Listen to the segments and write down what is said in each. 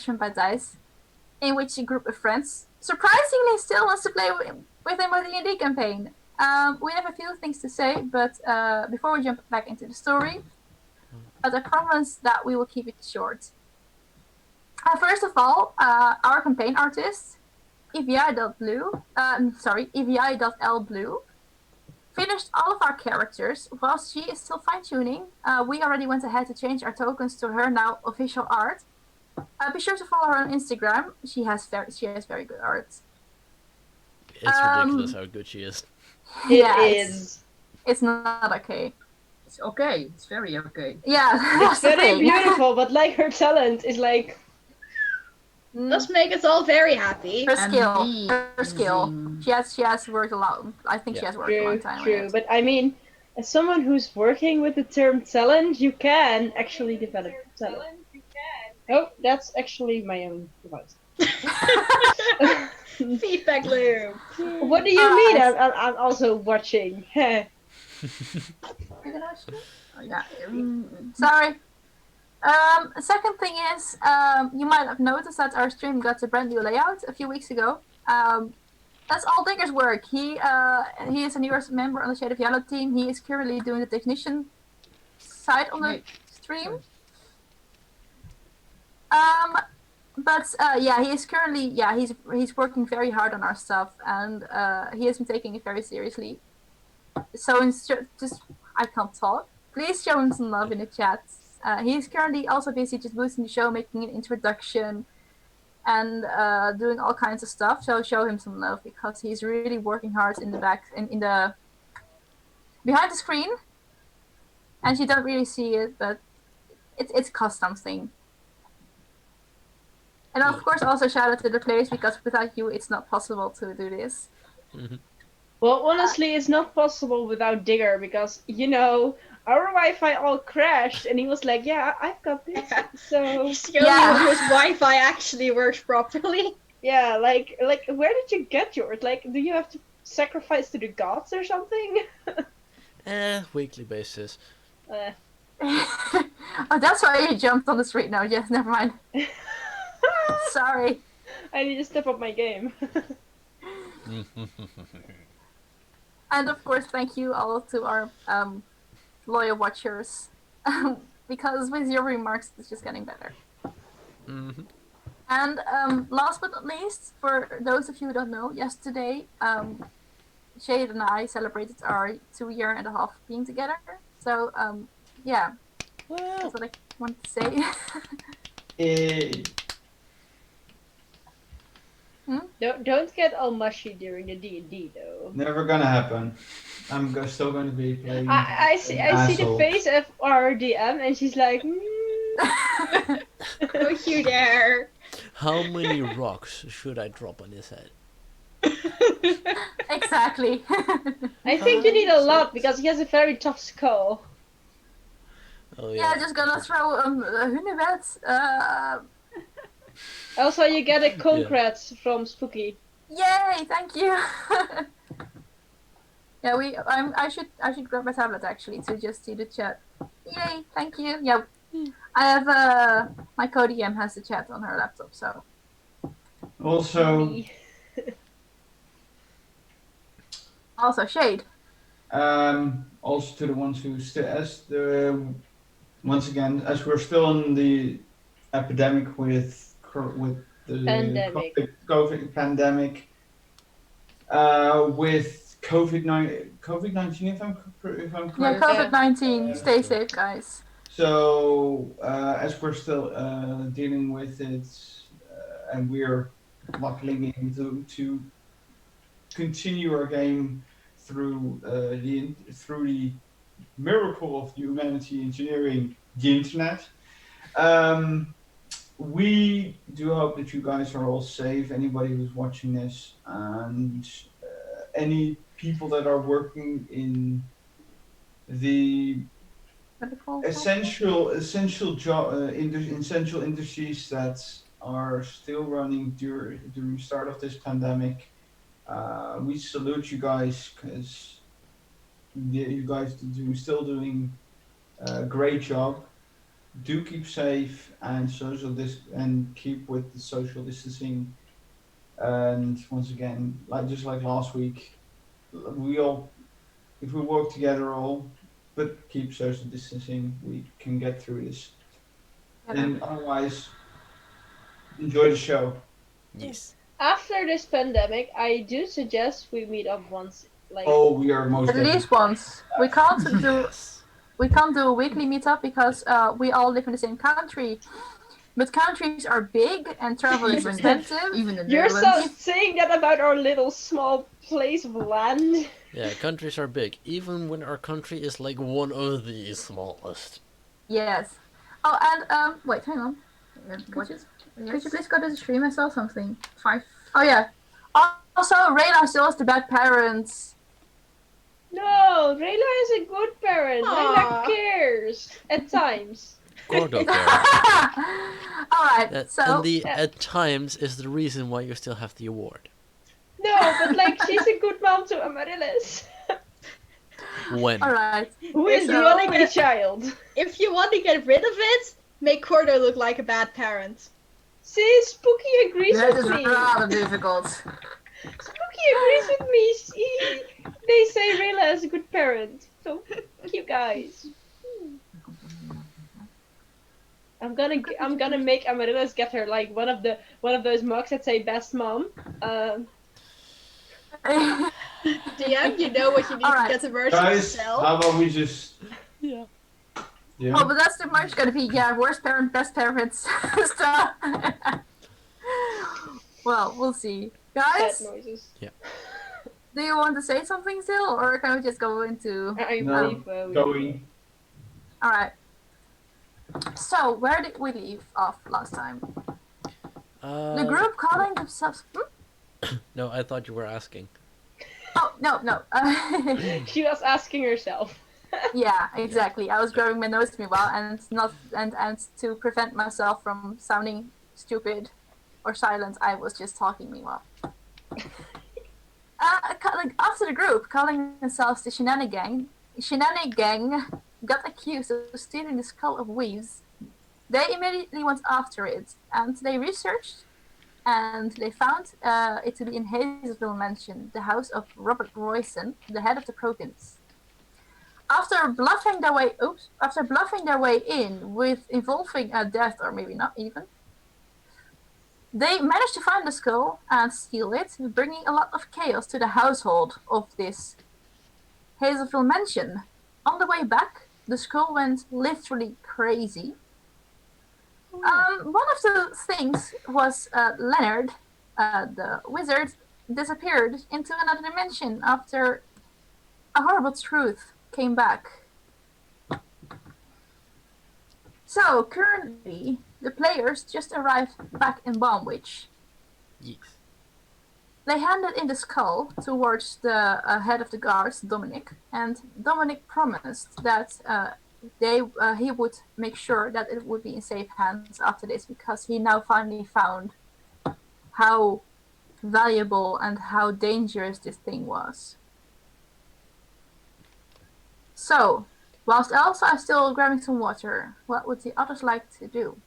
version by DICE, in which a group of friends surprisingly still wants to play with him with the D&D campaign. We have a few things to say, but before we jump back into the story, but I promise that we will keep it short. First of all, our campaign artist, EVI.L Blue, finished all of our characters. While she is still fine-tuning, we already went ahead to change our tokens to her now official art. Be sure to follow her on Instagram. She has very good art. It's ridiculous how good she is. It Yeah, is. It's not okay. It's okay. It's very okay. Yeah, It's that's the very thing. beautiful, but like her talent is like. Does make us all very happy. Her skill. Amazing. She has worked a lot. I think she has worked a long time. True. But I mean, as someone who's working with the term talent, you can actually develop talent. Oh, that's actually my own device. Feedback loop. What do you mean? I'm also watching. Yeah. Sorry. Second thing is, you might have noticed that our stream got a brand new layout a few weeks ago. That's all Digger's work. He is a newest member on the Shade of Yellow team. He is currently doing the technician side on the stream. But he is currently he's working very hard on our stuff, and he has been taking it very seriously. So just I can't talk. Please show him some love in the chat. He's currently also busy just boosting the show, making an introduction, and doing all kinds of stuff. So show him some love because he's really working hard in the back in the behind the screen, and you don't really see it, but it's cost something. And of course, also shout out to the players because without you, it's not possible to do this. Mm-hmm. Well, honestly, it's not possible without Digger because, our Wi-Fi all crashed and he was like, yeah, I've got this. So, He's the only one whose Wi-Fi actually works properly. Yeah, like, where did you get yours? Like, do you have to sacrifice to the gods or something? Weekly basis. Oh, that's why you jumped on the street now. Yes, never mind. Sorry. I need to step up my game. And of course, thank you all to our loyal watchers, because with your remarks, it's just getting better. Mm-hmm. And last but not least, for those of you who don't know, yesterday, Shade and I celebrated our 2.5 years being together. So, yeah, that's what I wanted to say. Don't get all mushy during the D&D though. Never gonna happen. I'm still going to be playing. I see the face of our DM and she's like, Don't you dare. How many rocks should I drop on his head? Exactly. I think you need a lot because he has a very tough skull. Oh, Yeah, just gonna throw hunebed. Also, you get a congrats from Spooky. Yay! Thank you. Yeah, I should grab my tablet actually to just see the chat. Yay! Thank you. Yeah, I have my co-DM has the chat on her laptop, so. Also Shade. Also to the ones who once again, as we're still in the epidemic with the COVID pandemic, with COVID-19, if I'm correct. Yeah, COVID-19. Stay safe, guys. So as we're still dealing with it, and we're luckily able to continue our game through the miracle of humanity engineering the internet. We do hope that you guys are all safe, anybody who's watching this, and any people that are working in the essential industries that are still running during the start of this pandemic. We salute you guys because you guys still doing a great job. do keep safe and and keep with the social distancing. And once again, just like last week, we all, if we work together all, but keep social distancing, we can get through this. Yeah. And otherwise, enjoy the show. Yes. After this pandemic, I do suggest we meet up once. Like, Oh, we are most At definitely. least once. We can't do Yes. a weekly meetup because we all live in the same country. But countries are big and travel is expensive. Even in you're Netherlands. saying that about our little small place of land. Yeah, countries are big, even when our country is like one of the smallest. Yes. Oh, and wait, hang on. What? Could you please go to the stream? I saw something. 5. Oh yeah. Also, Rayla still has the bad parents. No, Rayla is a good parent. Aw. Rayla cares at times. Gordo care. Alright, so And the at times is the reason why you still have the award. No, but like she's a good mom to Amaryllis, When? alright. who is If the you wanna only get- child. If you want to get rid of it, make Cordo look like a bad parent. See, Spooky agrees That with is me. rather difficult. Spooky agrees with me. They say Rayla is a good parent. So, you guys. I'm gonna make Amaryllis get her like one of those mugs that say best mom. DM, you know what you need Alright. to get the version to Guys, sell. how about we just. Yeah. Yeah. Oh, but that's the merch gonna be, worst parent, best parents stuff. Well, we'll see. Cat Guys, noises. do you want to say something still, or can we just go into... I No, believe we going. Alright. So, where did we leave off last time? The group calling themselves... No, I thought you were asking. Oh, no. She was asking herself. Yeah, exactly. I was growing my nose meanwhile, and to prevent myself from sounding stupid or silent, I was just talking meanwhile. Like after the group calling themselves the Shenanigan got accused of stealing the skull of Weaves, they immediately went after it, and they researched, and they found it to be in Hazelville Mansion, the house of Robert Royson, the head of the province. After bluffing their way in with involving a death, or maybe not even, they managed to find the skull and steal it, bringing a lot of chaos to the household of this Hazelville Mansion. On the way back, the skull went literally crazy. One of the things was Leonard, the wizard, disappeared into another dimension after a horrible truth came back. So, currently, the players just arrived back in Bombwich. Yes. They handed in the skull towards the head of the guards, Dominic, and Dominic promised that he would make sure that it would be in safe hands after this, because he now finally found how valuable and how dangerous this thing was. So, whilst Elsa is still grabbing some water, what would the others like to do?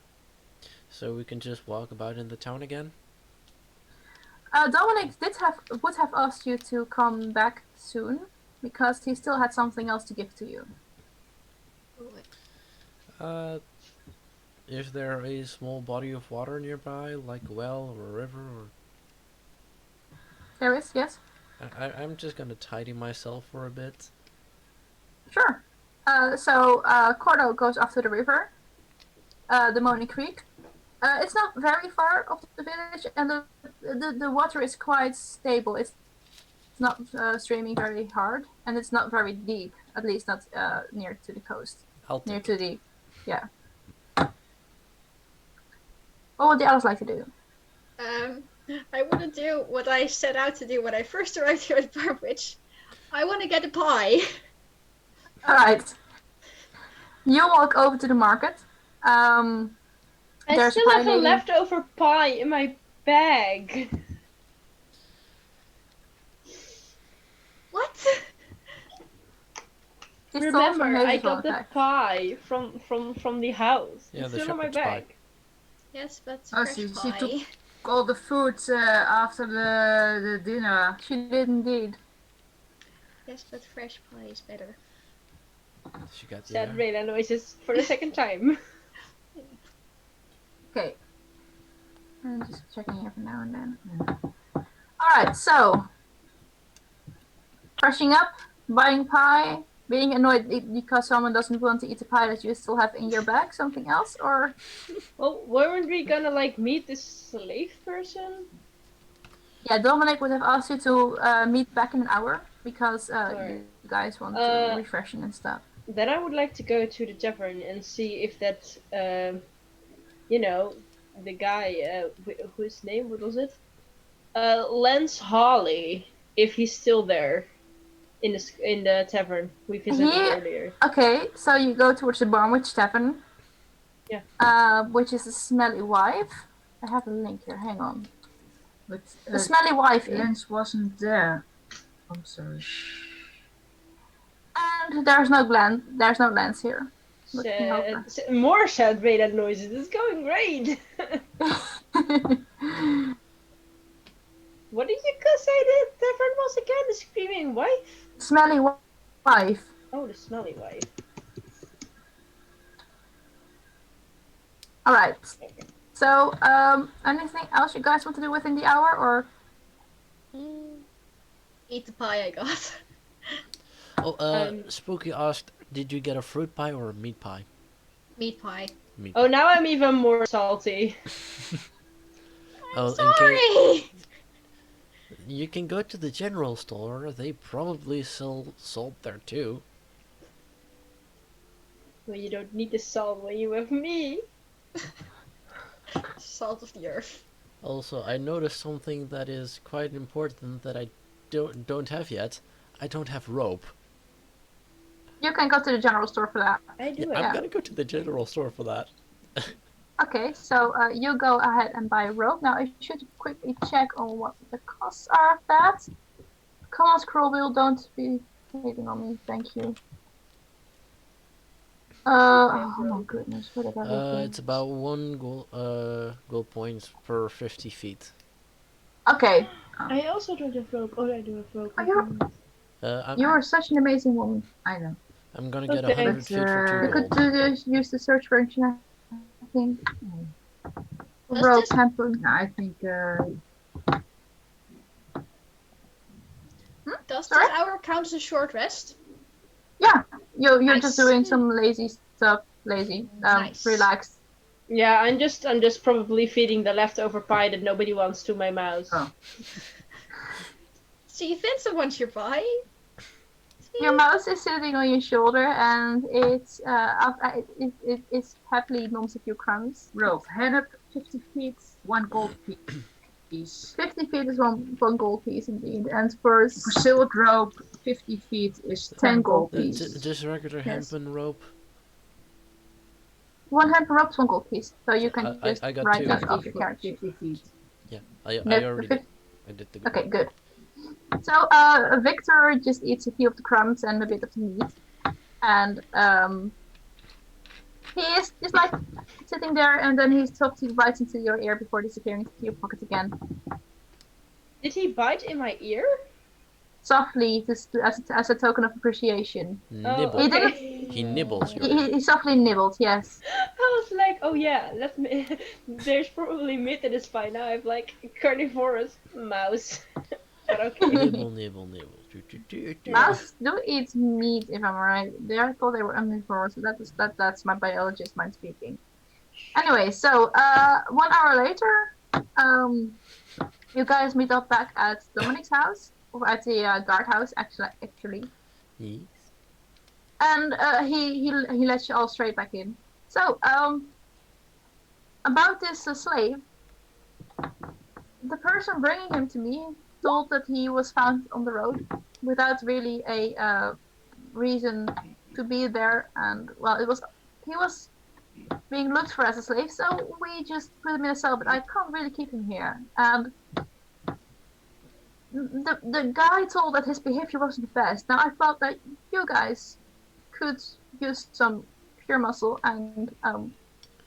So we can just walk about in the town again? Dominic would have asked you to come back soon, because he still had something else to give to you. Is there a small body of water nearby, like a well or a river? Or There is, yes? I'm just gonna tidy myself for a bit. Sure. So Cordo goes after the river, the Moni Creek. It's not very far off the village, and the water is quite stable. It's not streaming very hard, and it's not very deep. At least not near to the coast. I'll Near take to it. the, yeah. What would the others like to do? I want to do what I set out to do when I first arrived here at Barbwich. I want to get a pie. Alright. You walk over to the market. I There's still have pie a lady. leftover pie in my bag. What? He stole from Remember, I Hazel's got the backpack. pie from the house. Yeah, It's the still in my shepherd's pie. bag. Yes, but Oh, fresh she pie. took all the food after the dinner. She did indeed. Yes, but fresh pie is better. She got Sad radar noises for the second time. Okay. I'm just checking every now and then. Alright, so freshening up, buying pie, being annoyed because someone doesn't want to eat the pie that you still have in your bag, something else, or Well, weren't we gonna like meet this slave person? yeah, Dominic would have asked you to meet back in an hour because Alright. you guys want to refreshing and stuff. Then I would like to go to the tavern and see if that, you know, the guy, whose name, what was it? Lance Harley, if he's still there in the tavern we visited earlier. Okay, so you go towards the Barnwich Tavern. Yeah. Which is the Smelly Wife. I have a link here, hang on. But The Smelly Wife Inn. Lens wasn't there. I'm sorry. And there's no Lance here. Looking over. More sad radar noises. It's going great. What did you say the tavern was again? The screaming wife? Smelly Wife. Oh, the smelly wife. Alright. So, anything else you guys want to do within the hour, or? Eat the pie I got. Oh, Spooky asked, did you get a fruit pie or a meat pie? Meat pie. Meat Oh, now I'm even more salty. Oh, Sorry! you can go to the general store. They probably sell salt there too. Well, you don't need the salt when you have me. Salt of the earth. Also, I noticed something that is quite important that I don't have yet. I don't have rope. You can go to the general store for that. I do. I'm gonna go to the general store for that. Okay, so you go ahead and buy rope. Now I should quickly check on what the costs are of that. Come on, scroll wheel, don't be hating on me. Thank you. Oh my goodness, what about it? It's about 1 gold points per 50 feet. Okay. I also don't have rope. Oh, I do have rope. You are such an amazing woman. I know. I'm gonna get Okay. 100 feet for You 2 could gold. use the search function, I think. Does Rope, this- hamper. No, I think Does Sorry? this hour count as a short rest? Yeah, you're Nice. just doing some lazy stuff. Lazy. Nice. Relaxed. Yeah, I'm just probably feeding the leftover pie that nobody wants to my mouse. Oh. See, Vincent wants your pie. See? Your mouse is sitting on your shoulder, and it's it's happily noms a few crumbs. rope. Head up 50 feet, 1 gold piece. 50 feet is one gold piece indeed, and for Silk rope, 50 feet is 10 gold gold piece. Just regular Yes. hempen rope. one hand rope is 1 gold piece, so you can I just got write two. that off 50 your character. 50 feet. Yeah, I No, already fif- did. I did the Okay, good. So Victor just eats a few of the crumbs and a bit of the meat, and he is just like sitting there, and then he softly bites into your ear before disappearing into your pocket again. Did he bite in my ear? Softly, just as a token of appreciation. Nibble. Oh, He didn't. okay. He nibbles your He softly nibbled, yes. I was like, oh yeah, let me. There's probably meat in this pie now. I have like carnivorous mouse. But okay. nibble, nibble, nibble. Mouse do eat meat, if I'm right. I thought they were omnivores, so that's my biologist mind speaking. Anyway, so 1 hour later, you guys meet up back at Dominic's house, or at the guardhouse, actually. Yes. And he lets you all straight back in. So about this slave, the person bringing him to me told that he was found on the road without really a reason to be there, and well, he was being looked for as a slave, so we just put him in a cell. But I can't really keep him here, and the guy told that his behavior wasn't the best. Now I thought that you guys could use some pure muscle, and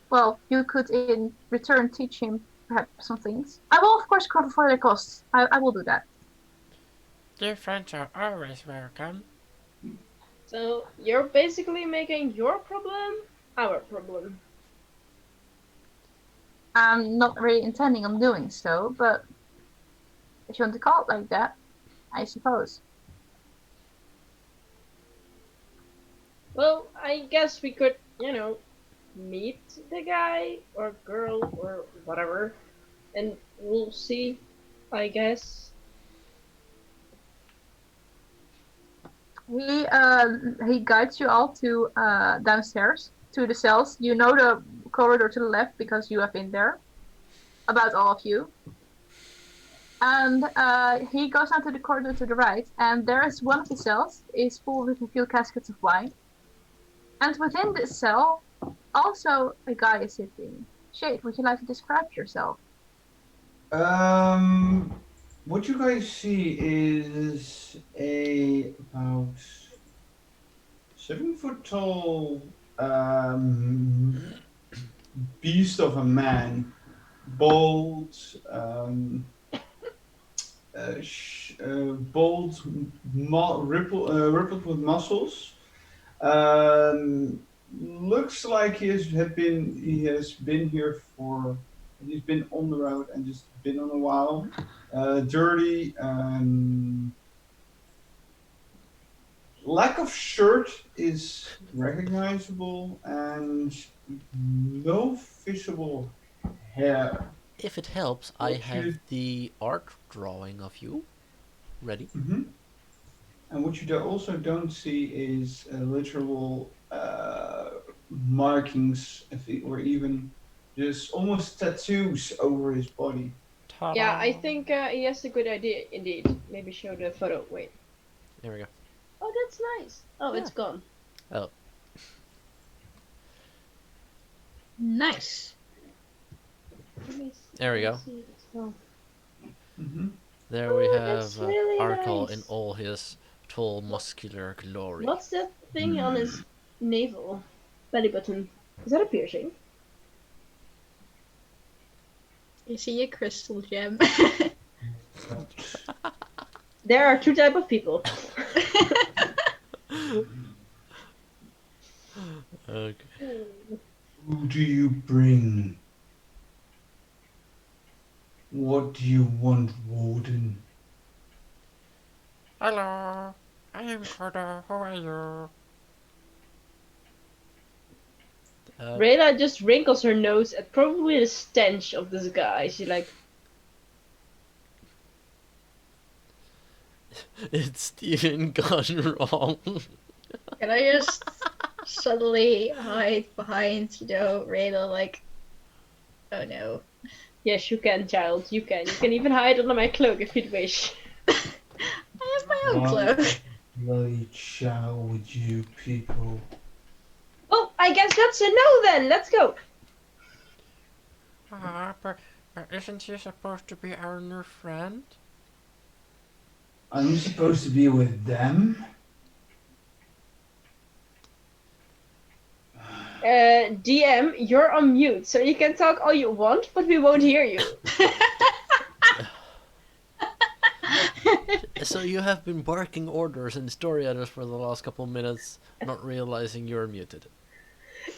well, you could in return teach him perhaps some things. I will of course cover for the costs. I will do that. Dear friends are always welcome. So you're basically making your problem our problem. I'm not really intending on doing so, but if you want to call it like that, I suppose. Well, I guess we could, meet the guy or girl or whatever, and we'll see, I guess. He guides you all to downstairs to the cells. You know the corridor to the left because you have been there. About all of you. And he goes down to the corridor to the right, and there is one of the cells is full with a few caskets of wine. And within this cell, also a guy is sitting. Shade, would you like to describe yourself? What you guys see is a about 7 foot tall beast of a man, bald, bald, rippled with muscles. Looks like he has been here for he's been on the road and just been on a while. Dirty. Lack of shirt is recognizable and no visible hair. If it helps, I What have you- the art drawing of you ready. And what you also don't see is literal markings, or even just almost tattoos over his body. Ta-da! Yeah, I think he has a good idea indeed. Maybe show the photo. Wait. There we go. Oh, that's nice. Oh, it's gone. Oh, Nice. Let me there we go. see. It's gone. Mm-hmm. There we Oh, have that's really Arkle nice. in all his tall, muscular glory. What's that thing on his navel? Belly button. Is that a piercing? You see a crystal gem. There are two type of people. Okay. Who do you bring? What do you want, Warden? Hello, I am Carter. How are you? Rayla just wrinkles her nose at probably the stench of this guy. She's like, It's even gone wrong. Can I just suddenly hide behind, Rayla, like, oh no. yes, you can, child. You can. You can even hide under my cloak if you'd wish. I have my own What cloak. bloody chow with you people? Well, I guess that's a no then. Let's go. But isn't he supposed to be our new friend? I'm supposed to be with them? DM, you're on mute, so you can talk all you want, but we won't hear you. So you have been barking orders and story editors for the last couple minutes, not realizing you're muted.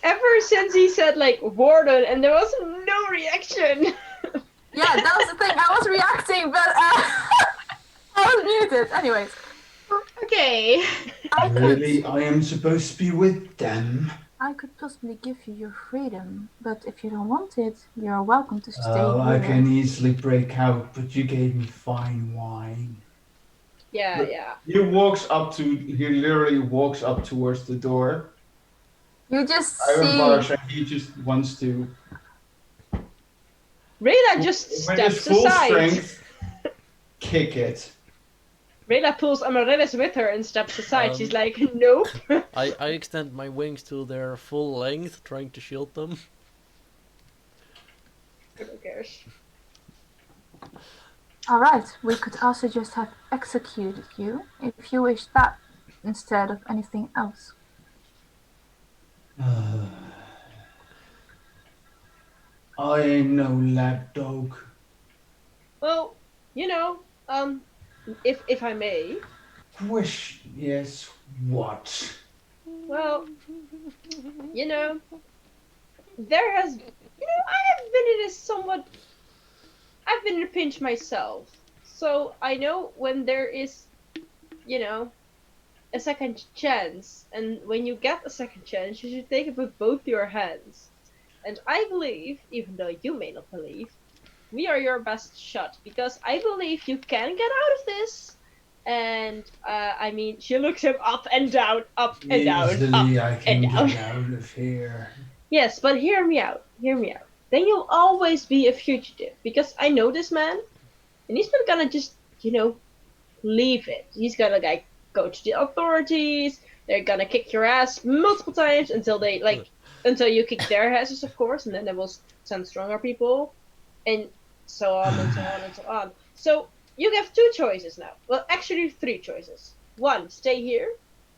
Ever since he said, like, warden, and there was no reaction. Yeah, that was the thing. I was reacting, but I was muted. Anyways, Okay. Really? I am supposed to be with them? I could possibly give you your freedom, but if you don't want it, you're welcome to stay Oh, I here. can easily break out, but you gave me fine wine. Yeah, But- yeah. He literally walks up towards the door. You just Iron see. bars, and he just wants to, Rayla just with his steps full aside. strength, kick it. Rayla pulls Amaryllis with her and steps aside. She's Um, like, nope. I extend my wings to their full length, trying to shield them. Who cares? Alright, we could also just have executed you if you wish that instead of anything else. I ain't no lapdog. Well, if I may, Yes, what? well, you know, there has, I have been in a somewhat, I've been in a pinch myself, so I know when there is, you know, a second chance, and when you get a second chance, you should take it with both your hands. And I believe, even though you may not believe, we are your best shot because I believe you can get out of this. And I mean, she looks him up and down, up and down, up Easily I and can down. get out of here. Yes, but hear me out. Hear me out. Then you'll always be a fugitive because I know this man, and he's not gonna just, leave it. He's gonna like go to the authorities. They're gonna kick your ass multiple times until you kick their asses, of course, and then they will send stronger people, and so on and so on and so on. So you have two choices now. Well, actually, three choices. One, stay here.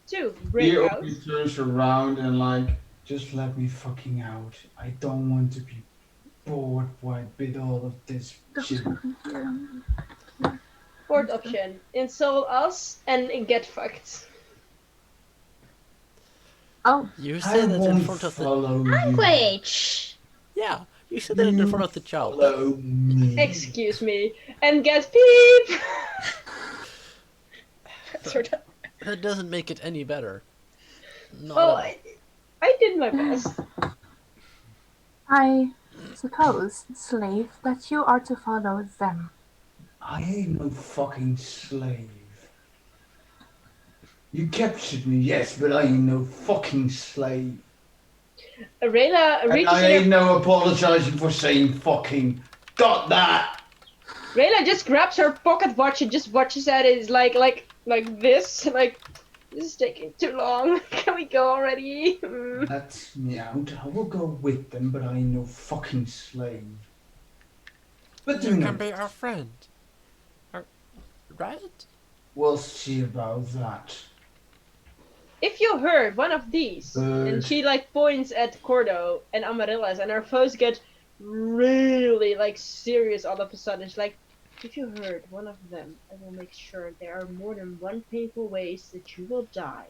Two, break He out. only turns around and like, just let me fucking out. I don't want to be bored with all of this shit. Fourth option, insult us and get fucked. Oh, You I say that in won't front of the. follow you. Language! Yeah, you say that in front of the child. Follow me. Excuse me, and get peep. Sort of. That doesn't make it any better. Not Well, at all. I did my best. I suppose, slave, that you are to follow them. I ain't no fucking slave. You captured me, yes, but I ain't no fucking slave. Rayla And reaches I in ain't her. no apologizing for saying fucking. Got that? Rayla just grabs her pocket watch and just watches at it like this. Like, this is taking too long. Can we go already? Let me out. I will go with them, but I ain't no fucking slave. But You you know, can be our friend. Right? we'll see about that. If you heard one of these, and she like points at Cordo and Amaryllis, and our foes get really like serious all of a sudden. She's like, if you heard one of them, I will make sure there are more than one painful ways that you will die.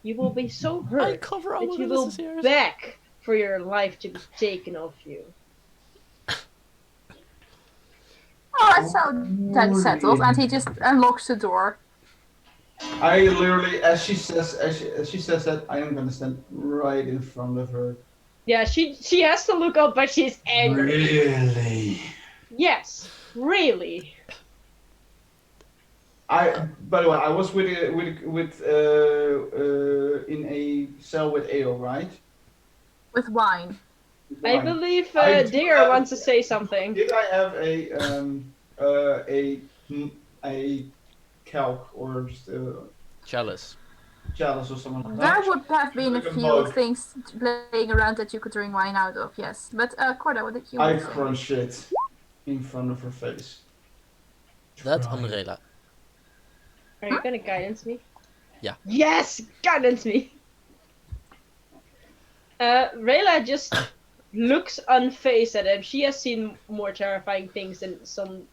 You will be so I hurt cover that you Amaryllis' will ears. beg for your life to be taken off you. Oh, so that settles, and he just unlocks the door. I literally, as she says that, I am gonna stand right in front of her. Yeah, she has to look up, but she's angry. Really? Yes, really. By the way, I was with in a cell with Ale, right? With wine. I Wine. believe I do Deer have- wants to say something. Did I have a calc or just Chalice. chalice or something like There that? would have been a Like a few mug. things laying around that you could drink wine out of, yes. But Corda, what did you I want to say? crunch it in front of her face. That's Try. Umbrella. Are you gonna guidance me? Yeah. Yes, guidance me. Rayla just looks unfazed at him. She has seen more terrifying things than some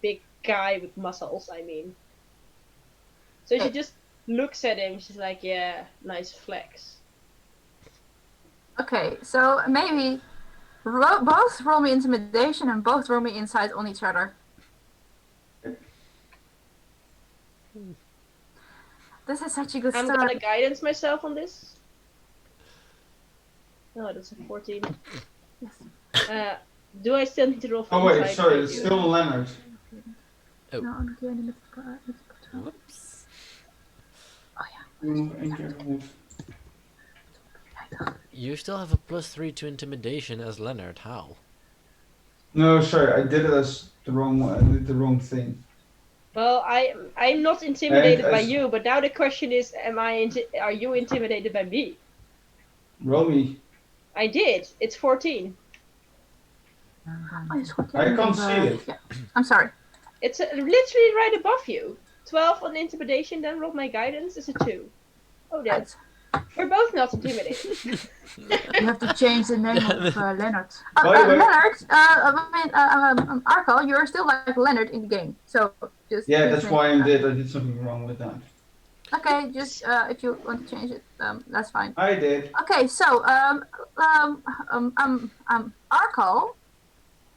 big guy with muscles. I mean, so she just looks at him. She's like, "Yeah, nice flex." Okay, so maybe both roll me intimidation and both roll me insight on each other. This is such a good I'm start. gonna guidance myself on this. No, that's a 14. Do I still need to roll for Oh wait, insight? sorry, I it's do. still Leonard. Oh. No, I'm doing it with Whoops. You still have a +3 to intimidation as Leonard. How? No, sorry, I did it as the wrong one. I did the wrong thing. Well, I'm not intimidated And by as- you, but now the question is, are you intimidated by me? Roll me. I did. It's 14. I can't see it. Yeah. I'm sorry. It's literally right above you. 12 on intimidation, then roll my guidance is a 2. Oh, Right. We're both not intimidated. You have to change the name of Leonard. By the way- Leonard, Arco, you're still like Leonard in the game. So just Yeah, please that's make- why I did something wrong with that. Okay, just if you want to change it, that's fine. I did. Okay, so Arco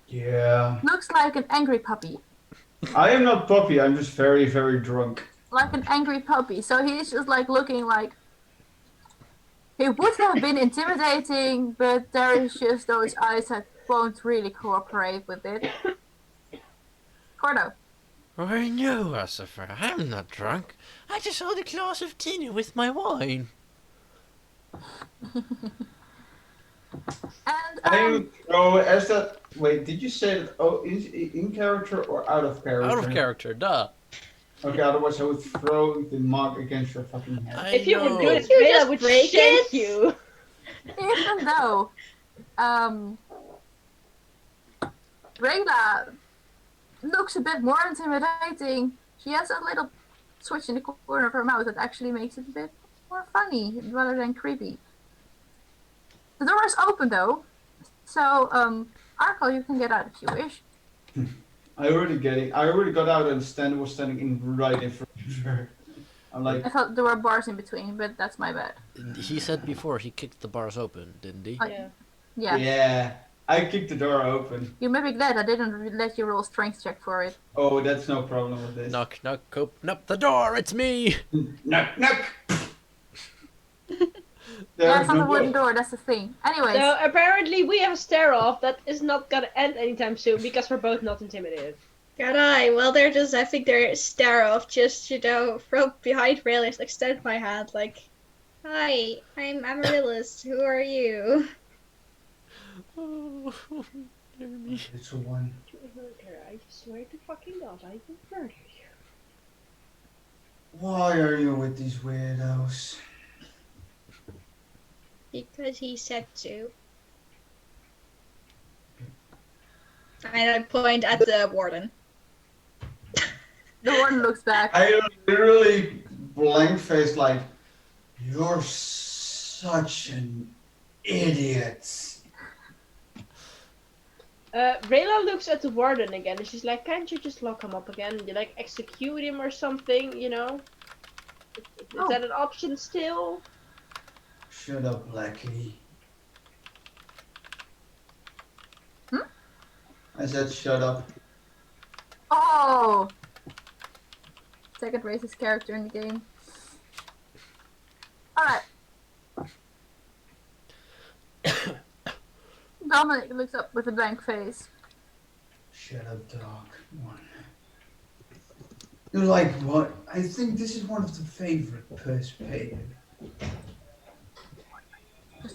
Yeah. looks like an angry puppy. I am not puppy, I'm just very, very drunk. Like an angry puppy. So he's just like looking like he would have been intimidating, but there is just those eyes that won't really cooperate with it. Cordo. Why no, Ossifer, I'm not drunk. I just had a glass of dinner with my wine. And I'm oh as that wait, did you say that is in character or out of character? Out of character, duh. Okay, otherwise I would throw the mug against your fucking head. I If you know. would do it, You Rayla just would break shank it? you. even though Rayla looks a bit more intimidating, she has a little switch in the corner of her mouth that actually makes it a bit more funny rather than creepy. The door is open though, so Arco, you can get out if you wish. I already got out and Stan was standing right in front of her. I'm like, I thought there were bars in between, but that's my bad. He said before he kicked the bars open, didn't he? Oh, Yeah. Yeah. I kicked the door open. You may be glad I didn't let you roll a strength check for it. Oh, that's no problem with this. Knock, knock, open up the door, it's me! Knock, knock. Yeah, it's There's not no a wooden door, that's the thing. Anyways, So apparently we have a stare off that is not gonna end anytime soon because we're both not intimidated. God, well, they're just, I think they're stare off, just, from behind railings, like, extend my hand, like, hi, I'm Amaryllis, who are you? Oh, dear me. It's a one. To murder, I swear to fucking God, I will murder you. Why are you with these weirdos? Because he said to. And I point at the warden. the warden looks back. I literally blank faced like, you're such an idiot. Rayla looks at the warden again and she's like, can't you just lock him up again? You like execute him or something, you know? Is that an option still? Shut up, Blackie. Hmm? I said shut up. Oh! Second racist character in the game. Alright. Dominic looks up with a blank face. Shut up, dog. One. You're like, what? I think this is one of the favorite Dat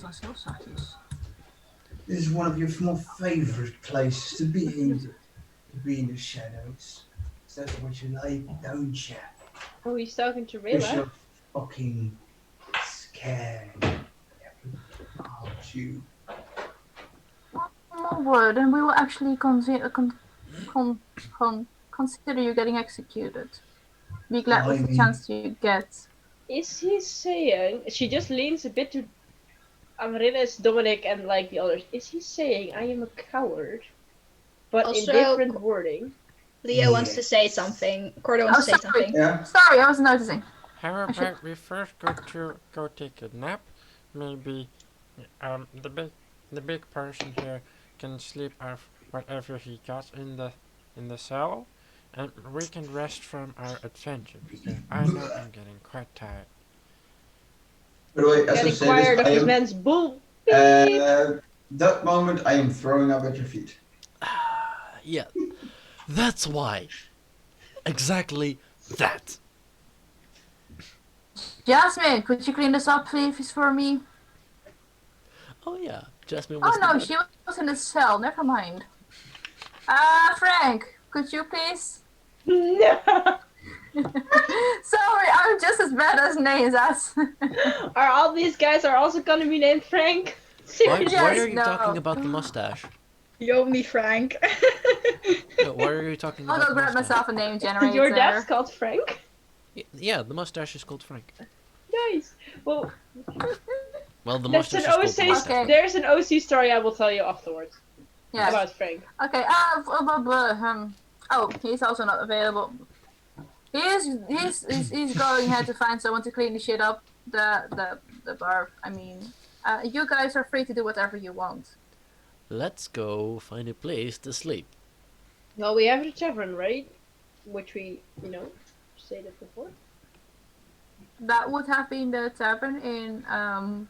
was heel zachtjes. This is one of your more favorite places to be in the shadows. That's what you like, don't you? Oh, he's talking to Because Rayla. you're fucking scared. Aren't you? One more word, and we will actually consider you getting executed. Be glad with the Blimey. chance you get. Is he saying, she just leans a bit to Amaryllis, Dominic, and like the others. Is he saying, I am a coward? But Also- in different wording. Leo wants to say something. Cordo wants to say sorry. something. Yeah. Sorry, I was noticing. How I should- about we first go take a nap? Maybe the big person here can sleep off whatever he got in the cell, and we can rest from our adventure because I know I'm getting quite tired. By the way, as I Getting say tired this, of I this am, man's bull. that moment I am throwing up at your feet. Yeah, that's why. Exactly that. Jasmine, could you clean this up, please, for me? Oh yeah, Jasmine was Oh no, the- she was in the cell. Never mind. Frank, could you please? No. Sorry, I'm just as bad as names as. Are all these guys are also gonna be named Frank? Why Yes, are you no. talking about the mustache? You owe me Frank. No, why are you talking I'll about go the grab mustache? myself a name generator. Your dad's called Frank? Yeah, the mustache is called Frank. Yeah, Nice. Well, Well, the that's an monsters just go OC. ballistic. Okay. There's an OC story I will tell you afterwards Yes. about Frank. Okay. Oh, he's also not available. He's going ahead to find someone to clean the shit up. The bar. I mean, you guys are free to do whatever you want. Let's go find a place to sleep. Well, we have the tavern, right? Which we, stated before. That would have been the tavern in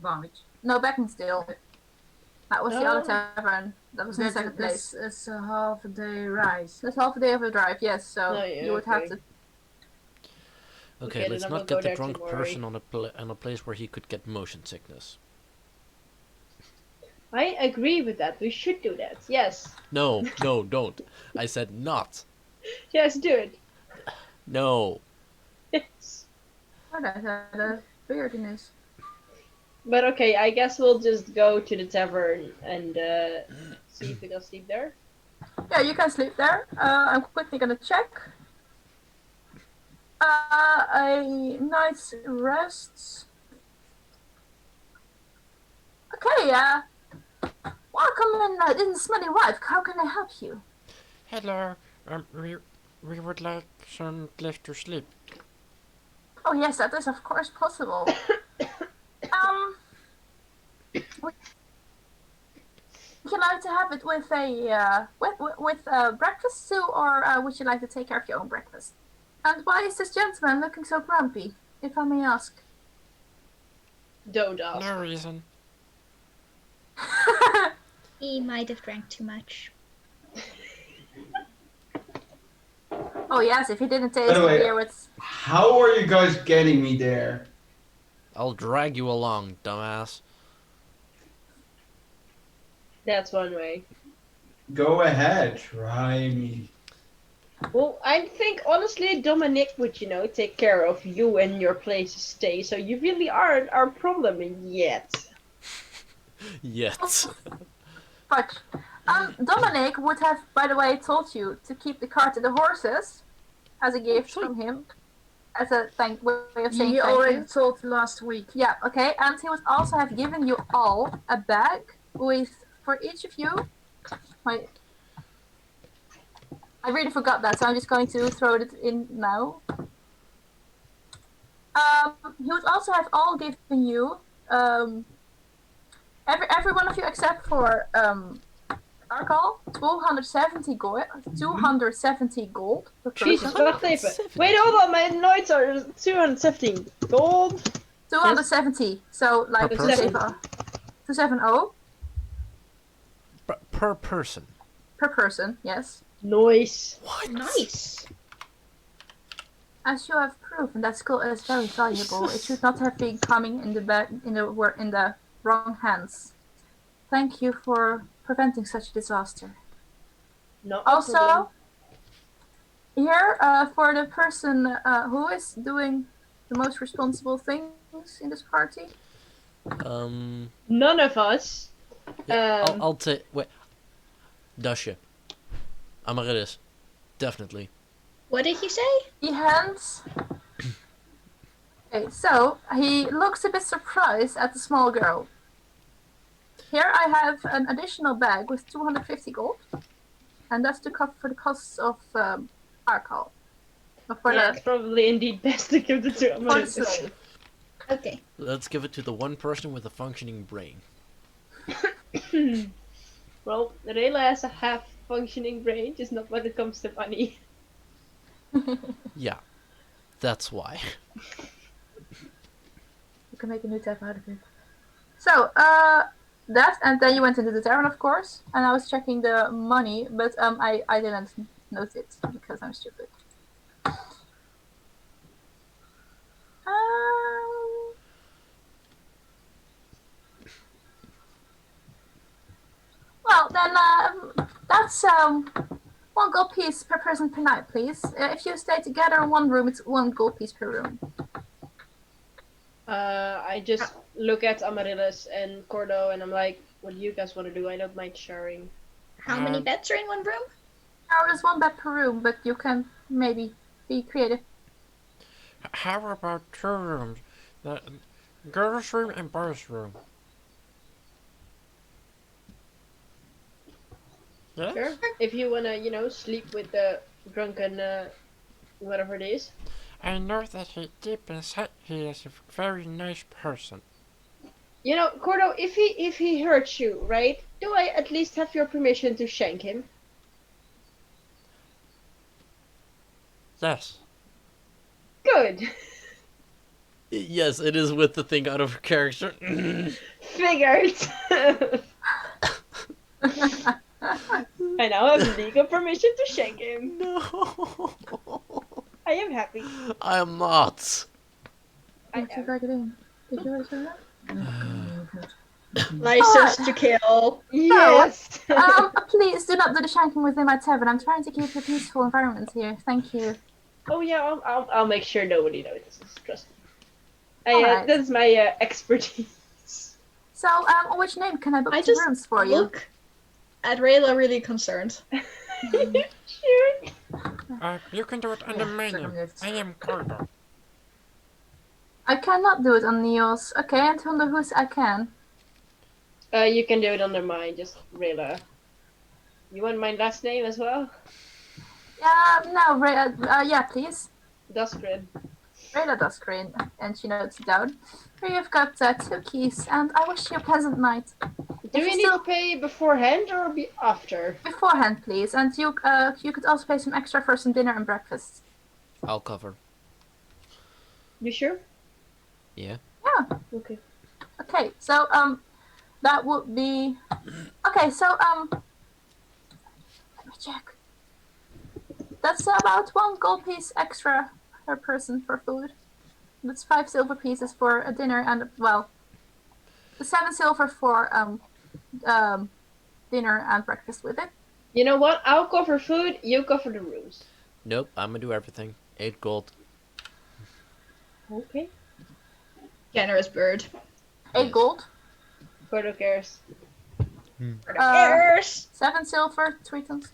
Bromwich. no, Beaconsdale. That was the other Oh. tavern. That was in the second place. That's a half a day rise. That's half a day of a drive. Yes, so Oh, yeah, you would have okay. to. Okay, Okay, let's then I will not go get the there drunk tomorrow. person on a place where he could get motion sickness. I agree with that. We should do that. Yes. No, no, don't. I said not. Yes, do it. No. Yes. Oh, that's a weirdness. But okay, I guess we'll just go to the tavern and see if we can sleep there. Yeah, you can sleep there. I'm quickly gonna check. A night's rest. Okay, welcome in the Smelly Wife. How can I help you? Hello. We would like some place to sleep. Oh yes, that is of course possible. Would you like to have it with a with breakfast too, or would you like to take care of your own breakfast? And why is this gentleman looking so grumpy, if I may ask? Don't ask. No reason. He might have drank too much. Oh yes, if he didn't taste By the the way, beer with. How are you guys getting me there? I'll drag you along, dumbass. That's one way. Go ahead, try me. Well, I think honestly Dominic would, take care of you and your place to stay, so you really aren't our problem yet. Yet. But Dominic would have, by the way, told you to keep the cart and the horses as a gift from him, as a way of saying He thank already you. told last week. Yeah, okay, and he would also have given you all a bag with, for each of you, I really forgot that, so I'm just going to throw it in now. He would also have all given you, every one of you except for Arkal, 270 gold per person. Jesus, wacht even. Wait, hold on, my notes are 217 gold. 270, so like Per person? 270 Per person. per person, yes. Nice. What? Nice. As you have proven, that skull is very valuable. It should not have been coming in the wrong hands. Thank you for preventing such a disaster. No Also, problem. here for the person who is doing the most responsible things in this party. None of us. Yeah, I'll take. Wait. Dasje. Amaryllis. Definitely. What did you say? He hands. Okay, so he looks a bit surprised at the small girl. Here I have an additional bag with 250 gold, and that's to cover for the costs of Arkal. Yeah, it's probably indeed best to give the two For the months. slave. Okay. Let's give it to the one person with a functioning brain. Well, Rayla has a half-functioning brain, just not when it comes to money. Yeah. That's why. You can make a new tab out of it. So, that, and then you went into the tavern, of course, and I was checking the money, but I didn't note it because I'm stupid. Well, then that's one gold piece per person per night, please. If you stay together in one room, it's one gold piece per room. I just look at Amaryllis and Cordo and I'm like, what do you guys want to do? I don't mind sharing. How many beds are in one room? Now there's one bed per room, but you can maybe be creative. How about 2 rooms? The girls' room and boys' room. Yes? Sure. If you wanna, sleep with the drunken, whatever it is. I know that deep inside he is a very nice person. Cordo, if he hurts you, right? Do I at least have your permission to shank him? Yes. Good. Yes, it is with the thing out of character. Figured. I now have legal permission to shank him. No. I am happy. I am not. I What's your am. target in? Did you already say that? License to kill. Yes. Please do not do the shanking within my tavern. I'm trying to keep a peaceful environment here. Thank you. Oh yeah, I'll make sure nobody notices. Trust me. Alright. That's my expertise. So, which name can I book I two just rooms for you? look at Rayla really concerned. Sure. You can do it under my name. I am Cordo. I cannot do it on Neil's. Okay, and under whose I can. You can do it under mine, just Rayla. You want my last name as well? No, yeah, please. Duskred. Rayla does screen, and she notes it down. Here you've got 2 keys, and I wish you a pleasant night. Do If we you need still- to pay beforehand or after? Beforehand, please, and you could also pay some extra for some dinner and breakfast. I'll cover. You sure? Yeah. Yeah. Okay. Okay, so that would be. Okay, so let me check. That's about 1 gold piece extra per person for food. That's 5 silver pieces for a dinner and the 7 silver for dinner and breakfast with it. You know what? I'll cover food, you cover the rooms. Nope, I'm gonna do everything. 8 gold. Okay. Generous bird. 8 Yes. gold. Cordo cares. Yes. 7 silver, 3 tons.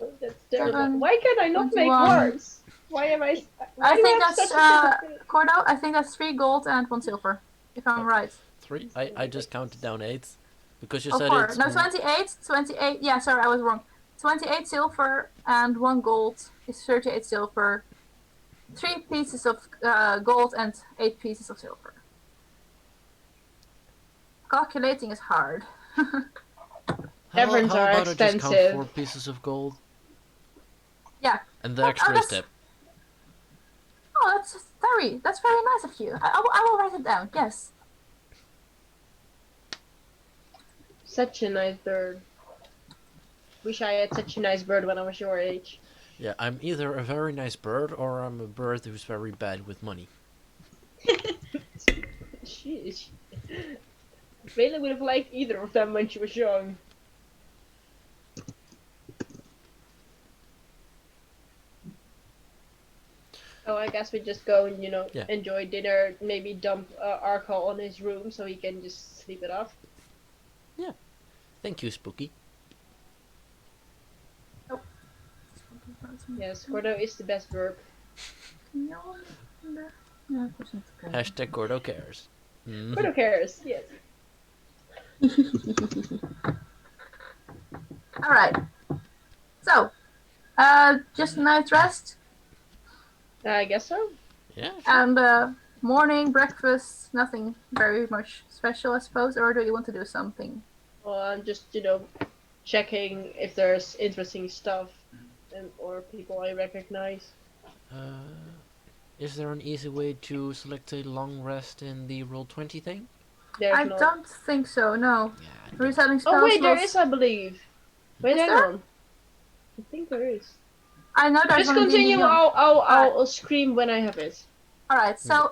Oh, that's terrible. 7, Why can I not make 21. words? Why am I? Why I do think I have that's such a difficult- Cordo. I think that's 3 gold and 1 silver, if I'm right. 3? I just counted down 8. Because you Oh, said 4. it's... No, 28. 28. Yeah, sorry, I was wrong. 28 silver and 1 gold is 38 silver. 3 pieces of gold and 8 pieces of silver. Calculating is hard. Taverns are how about I just count expensive. 4 pieces of gold? Yeah. And the extra is that's- tip. Oh, that's very nice of you. I will write it down. Yes. Such a nice bird. Wish I had such a nice bird when I was your age. Yeah, I'm either a very nice bird or I'm a bird who's very bad with money. Sheesh. Rayla would have liked either of them when she was young. Oh, I guess we just go and, Yeah. enjoy dinner, maybe dump Arco on his room so he can just sleep it off. Thank you, Spooky. Yes, Cordo is the best verb. Hashtag Gordo cares. Mhm. Cordo cares, yes. Alright. So, just a night's rest I guess so. Yeah. and morning, breakfast, nothing very much special, I suppose, or do you want to do something? Well, I'm just, checking if there's interesting stuff or people I recognize. Is there an easy way to select a long rest in the Roll20 thing? There's I no... don't think so, no. Yeah. Resetting spells. Oh wait, there was- is, I believe. Wait, Is hang there? on. I think there is. I know there's Just one in D&D continue. Beyond. I'll scream when I have it. Alright, so,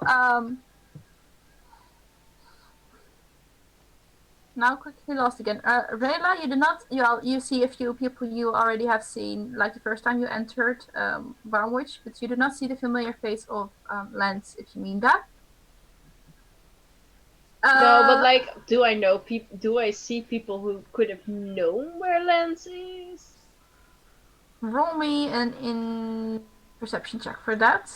now quickly lost again. Rayla, you do not, you see a few people you already have seen, like the first time you entered Barnwich, but you do not see the familiar face of Lance, if you mean that. No, but like, do I know people? Do I see people who could have known where Lance is? Roll me an in perception check for that.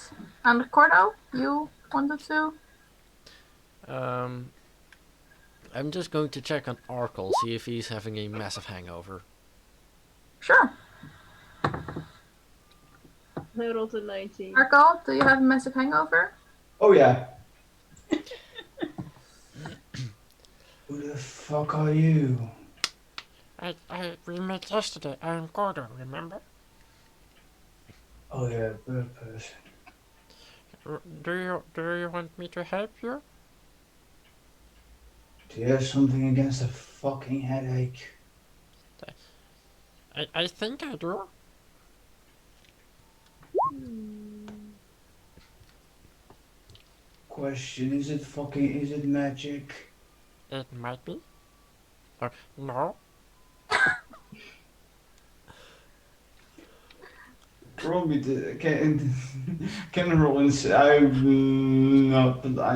And Cordo, you wanted to? I'm just going to check on Arkle, see if he's having a massive hangover. Sure. I rolled a 19. Arkle, do you have a massive hangover? Oh yeah. Who the fuck are you? We met yesterday. I am Gordo, remember? Oh yeah, bird person. Do you want me to help you? Do you have something against a fucking headache? I think I do. Question, is it magic? It might be. Or no. Roll me the can roll and say I'm not, but I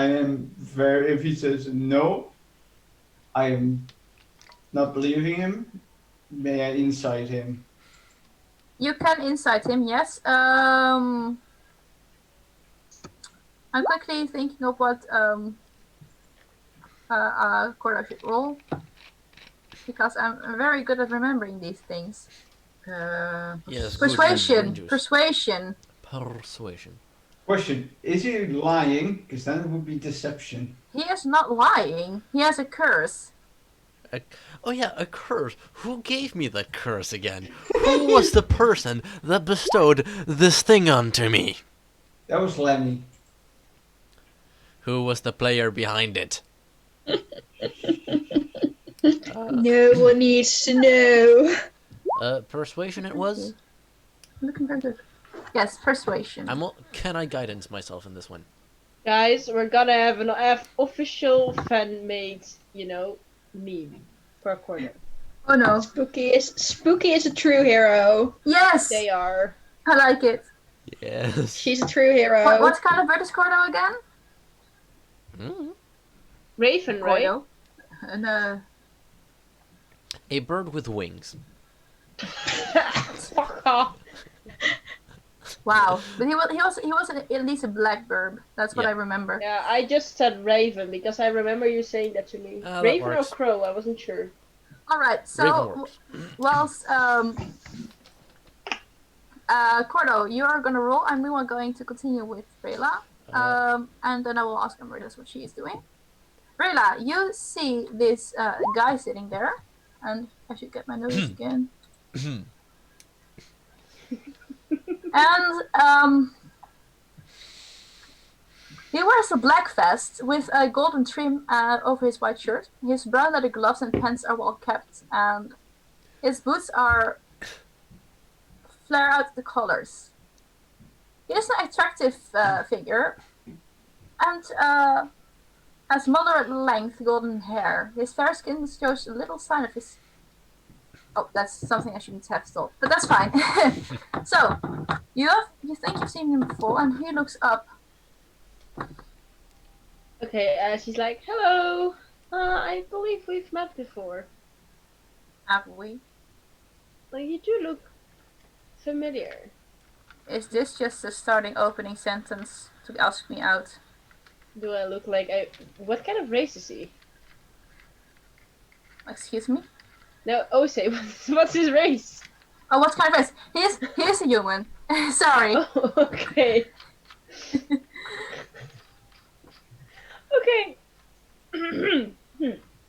am very. If he says no, I am not believing him. May I incite him? You can incite him, yes. I'm quickly thinking of what Corda should roll, because I'm very good at remembering these things. Yes, Persuasion. juice. Persuasion. Persuasion. Question: is he lying? Because then it would be deception. He is not lying. He has a curse. Oh yeah, a curse. Who gave me that curse again? Who was the person that bestowed this thing onto me? That was Lemmy. Who was the player behind it? No one needs to know. Persuasion it was? Looking very good. Yes, persuasion. Can I guidance myself in this one? Guys, we're gonna have an official fan-made, meme per quarter. Oh no. Spooky is a true hero. Yes! They are. I like it. Yes. She's a true hero. What kind of bird is Cordo again? Mm. Raven, right? Cordo. And A bird with wings. Fuck off. wow. But he was at least a blackbird. That's what Yeah. I remember. Yeah, I just said Raven because I remember you saying that to me. That Raven or works. Crow, I wasn't sure. Alright, Raven so works. whilst Cordo, you are gonna roll and we are going to continue with Rayla. And then I will ask Amritas what she is doing. Rayla, you see this guy sitting there, and I should get my notes again. And he wears a black vest with a golden trim over his white shirt. His brown leather gloves and pants are well kept, and his boots are flare out the colors. He is an attractive figure, and has moderate length golden hair. His fair skin shows a little sign of his. Oh, that's something I shouldn't have told, but that's fine. So, you think you've seen him before, and he looks up. Okay, she's like, hello. I believe we've met before. Have we? Well, you do look familiar. Is this just a starting opening sentence to ask me out? Do I look like I... What kind of race is he? Excuse me? No, Ose, what's his race? Oh, what kind of race? He is a human. Sorry. Oh, okay. Okay.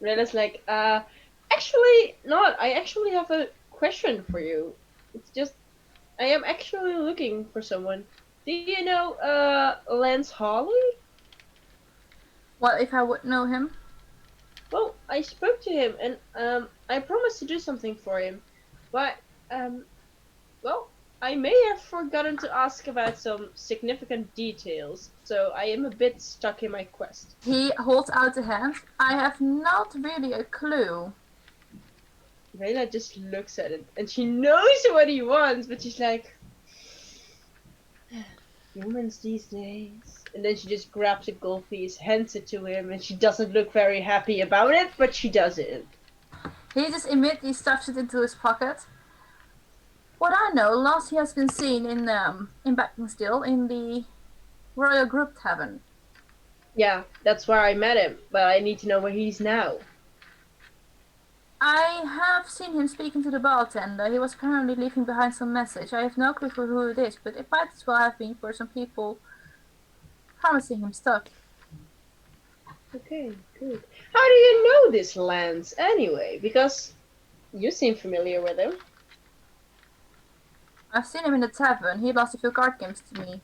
Rena's like, actually, not. I actually have a question for you. It's just, I am actually looking for someone. Do you know, Lance Hawley? What if I would know him? Well, I spoke to him, and, I promised to do something for him. But, well, I may have forgotten to ask about some significant details, so I am a bit stuck in my quest. He holds out a hand. I have not really a clue. Rayla just looks at it, and she knows what he wants, but she's like, humans these days. And then she just grabs a gold piece, hands it to him, and she doesn't look very happy about it, but she does it. He just immediately stuffs it into his pocket. What I know, last he has been seen in Beaconsdale in the Royal Group Tavern. Yeah, that's where I met him, but I need to know where he's now. I have seen him speaking to the bartender. He was apparently leaving behind some message. I have no clue for who it is, but it might as well have been for some people promising him stuff. Okay, good. How do you know this Lance anyway? Because you seem familiar with him. I've seen him in the tavern. He lost a few card games to me.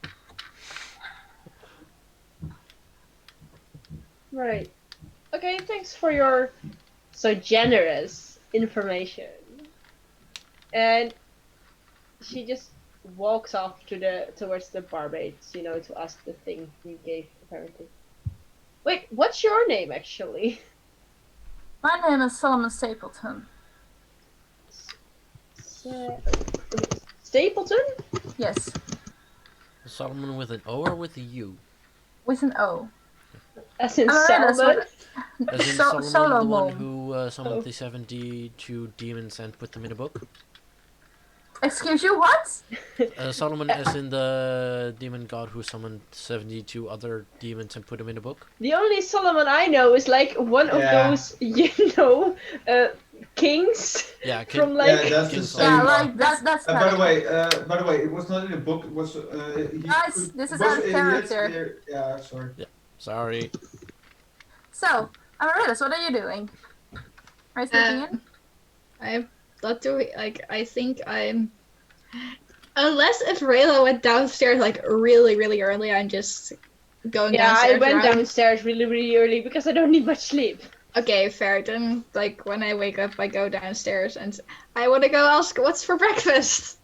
Right. Okay, thanks for your so generous information. And she just walks off towards the barmaids, to ask the thing you gave apparently. Wait, what's your name actually? My name is Solomon Stapleton. Stapleton? Yes, Solomon with an O or with a U? with an O. As in Amaryllis, Salmon? what? As in Solomon, the one Solomon. who summoned Oh. the 72 demons and put them in a book? Excuse you, what? Solomon as in the demon god who summoned 72 other demons and put them in a book? The only Solomon I know is like one of Yeah. those, kings Yeah, from Yeah, like. that's the King same Yeah, Solomon. one. like that's By the way, it was not in a book. It was Guys, this is was out of character. Yeah, sorry. Sorry. So, Amaryllis, what are you doing? Are you sleeping in? I'm not doing, like, I think I'm... Unless if Rayla went downstairs, like, really, really early, I'm just going Yeah, I downstairs went around. downstairs really, really early because I don't need much sleep. Okay, fair. Then, like, when I wake up, I go downstairs and I want to go ask what's for breakfast.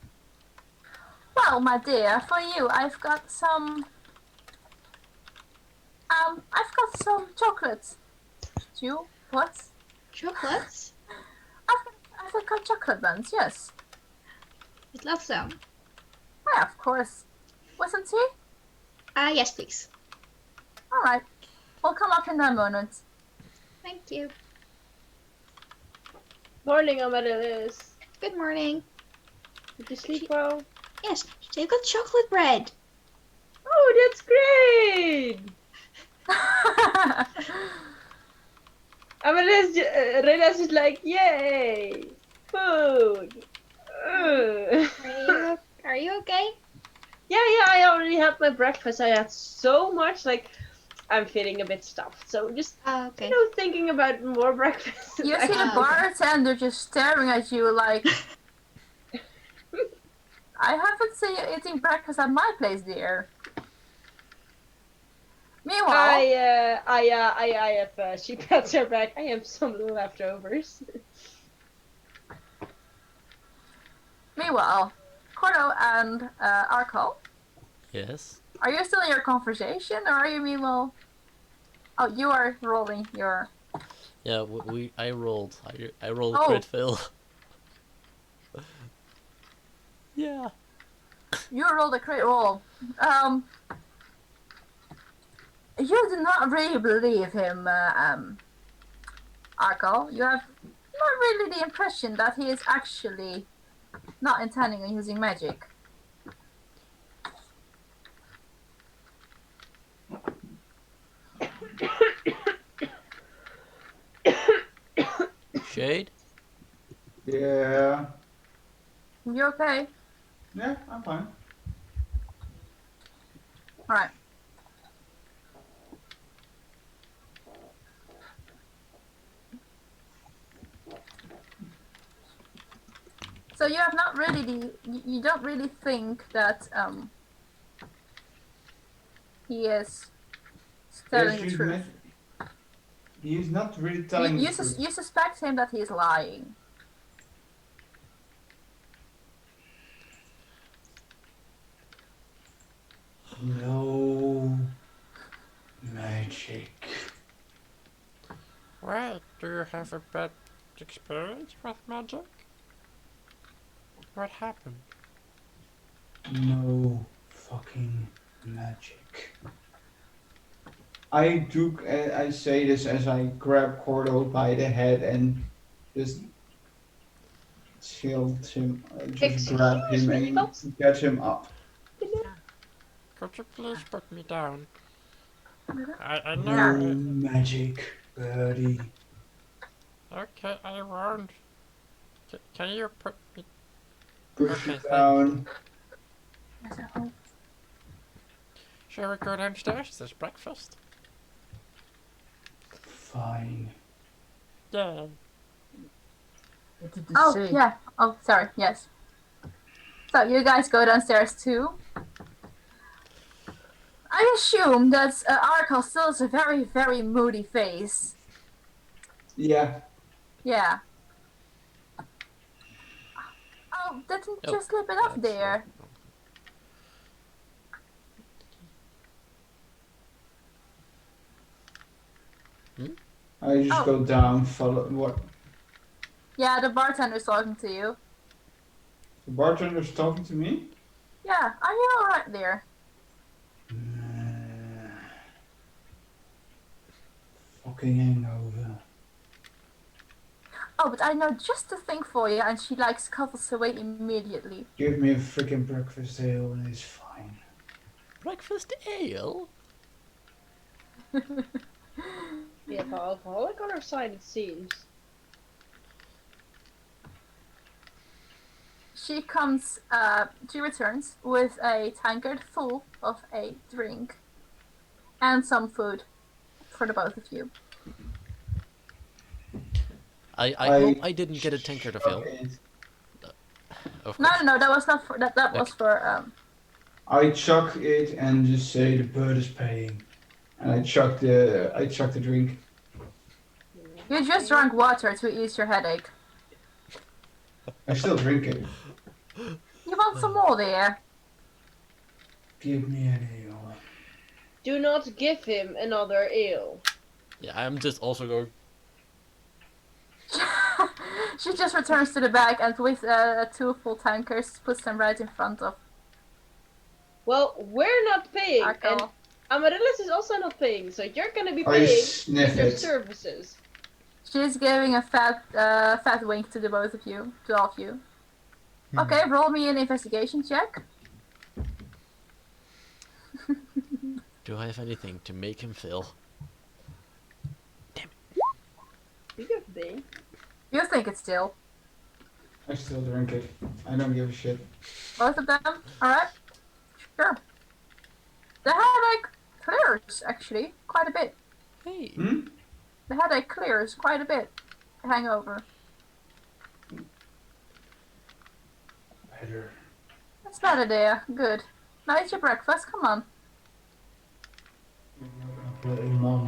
Well, my dear, for you, I've got some chocolates. You? What? Chocolates? I've got chocolate buns, yes. I'd love some. Yeah, of course. With some tea? Yes, please. Alright. We'll come up in a moment. Thank you. Morning, Amaryllis. Good morning. Did you sleep well? Yes, they've got chocolate bread. Oh, that's great! Amaryllis, Rena's just like, yay! Food! Ugh. Are you okay? Yeah, I already had my breakfast. I had so much, like, I'm feeling a bit stuffed. So just, Okay. thinking about more breakfast. You see the bartender just staring at you like, I haven't seen you eating breakfast at my place, dear. Meanwhile, I have, she pats her back. I have some leftovers. Cordo and Arco, Yes? are you still in your conversation, or are you meanwhile? Oh, you are rolling your. Yeah, I rolled. I rolled Oh. crit fail. Yeah. You rolled a crit roll. You do not really believe him, Arco. You have not really the impression that he is actually not intending on using magic. Shade? Yeah. You okay? Yeah, I'm fine. Alright. So you have not really you don't really think that he is telling the truth. He's not really telling the You truth. suspect him that he is lying. No magic. Wait, do you have a bad experience with magic? What happened? No fucking magic. I say this as I grab Cordo by the head and just tilt him, just grab Excuse him me, and but- get him up. Could you please put me down? I No know. magic, birdie. Okay, I won't. Can you put me? Push Okay, it thank down. Shall we go downstairs? There's breakfast. Fine. Yeah. What did you Oh, say? yeah. Oh, sorry. Yes. So you guys go downstairs too. I assume that Arkle still has a very, very moody face. Yeah. Yeah. Oh, didn't Oh, you slip it up that's there? I just Oh. go down, follow what? Yeah, the bartender's talking to you. The bartender's talking to me? Yeah, are you alright there? Fucking hangover. Oh, but I know just the thing for you, and she like scuttles away immediately. Give me a freaking breakfast ale and it's fine. breakfast ale? Yeah, the alcoholic on our side, it seems. She returns with a tankard full of a drink and some food for the both of you. I I hope I didn't get a tankard of ale. Of No, course. no, that was not for that. That was Okay. for I chuck it and just say the bird is paying. And I chuck the drink. You just drank water to ease your headache. I still drink it. You want some more there? Give me an ale. Do not give him another ale. Yeah, I'm just also going. She just returns to the bag and with two full tankers puts them right in front of Well, we're not paying, and Arkle. Amaryllis is also not paying, so you're gonna be I paying sniff for your it. services. She's giving a fat wink to the both of you, to all of you. Okay, roll me an investigation check. Do I have anything to make him feel? You could be. You think it's still. I still drink it. I don't give a shit. Both of them? Alright. Sure. The headache clears, actually, quite a bit. Hey. Hmm? The headache clears quite a bit. The hangover. Better. That's better there. Good. Now eat your breakfast, come on. Bloody mum.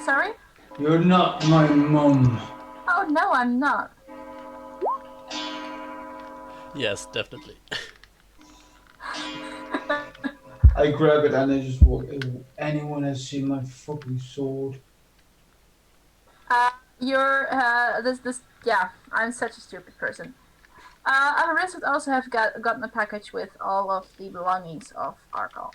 Sorry? You're not my mum. Oh no, I'm not. Yes, definitely. I grab it and I just walk. Anyone has seen my fucking sword? Yeah, I'm such a stupid person. Amaryllis would also have gotten a package with all of the belongings of Arkle.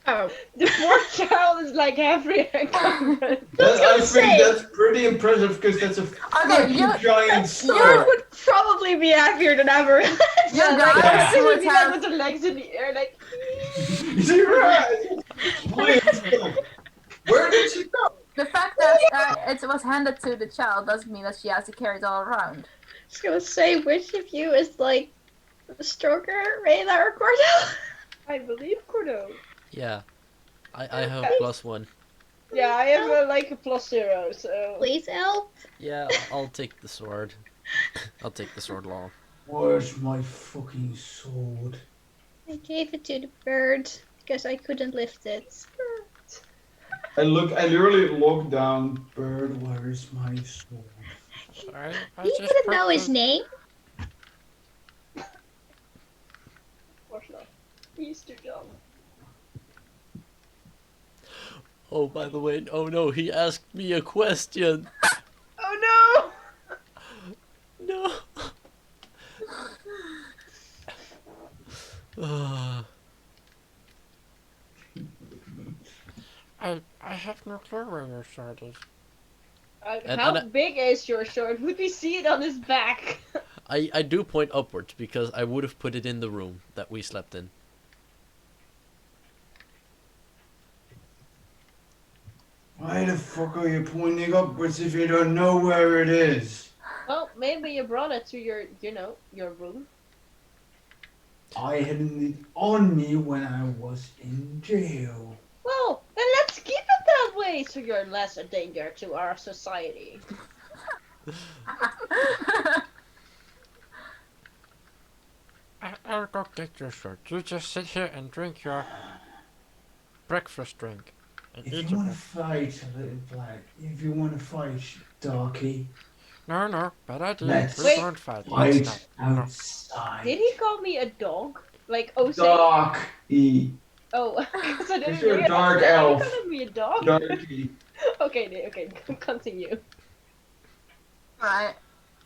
Oh, The poor child is like halfway encumbered. I think say. that's pretty impressive because that's a fucking you- giant Bjorn sword. would probably be happier than ever. You Yeah, guys like, would be like have with their legs in the air, like. You're right. Please. Where did she go? the fact that it was handed to the child doesn't mean that she has to carry it all around. I was gonna say, which of you is like stronger, Rayla or Gordo? I believe Cordo. Yeah. I have +1. Yeah, I have like a +0, so. Please help. Yeah, I'll take the sword. I'll take the sword long. Where's my fucking sword? I gave it to the bird because I couldn't lift it. I literally look down. Bird, where is my sword? Sorry, I You just didn't put know his the- name. Of course not. He's too young. Oh, by the way, oh no, he asked me a question. Oh No. I have no clue where your sword is. no! And- How and big is your sword? Would we see it on his back? I do point upwards because I would have put it in the room that we slept in. Why the fuck are you pointing upwards if you don't know where it is? Well, maybe you brought it to your, your room. I had it on me when I was in jail. Well, then let's keep it that way so you're less a danger to our society. I'll go get your shirt. You just sit here and drink your breakfast drink. And If eat you your want to breakfast. fight, little black, if you want to fight, darky, No, bad idea. let's We Wait. won't fight. Let's fight not. No. outside. Did he call me a dog? Like OC? Darky. Oh, because I didn't If you're a realize dark that. Are you elf. calling me a dog? Darky. Okay, continue. Right.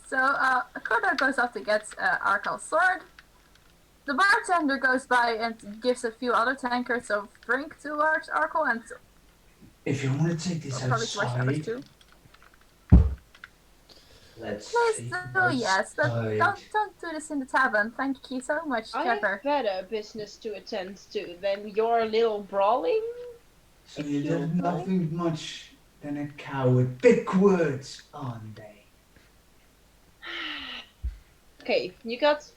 So, Koda goes off to get Arkel's sword. The bartender goes by and gives a few other tankards of drink to Arkel, and If you want to take this probably to others outside, too. let's Please take do, it yes, but outside. don't do this in the tavern. Thank you so much, I Trevor. have better business to attend to than your little brawling. So if you're you just like. nothing much than a coward. Big words, aren't they? Okay, you got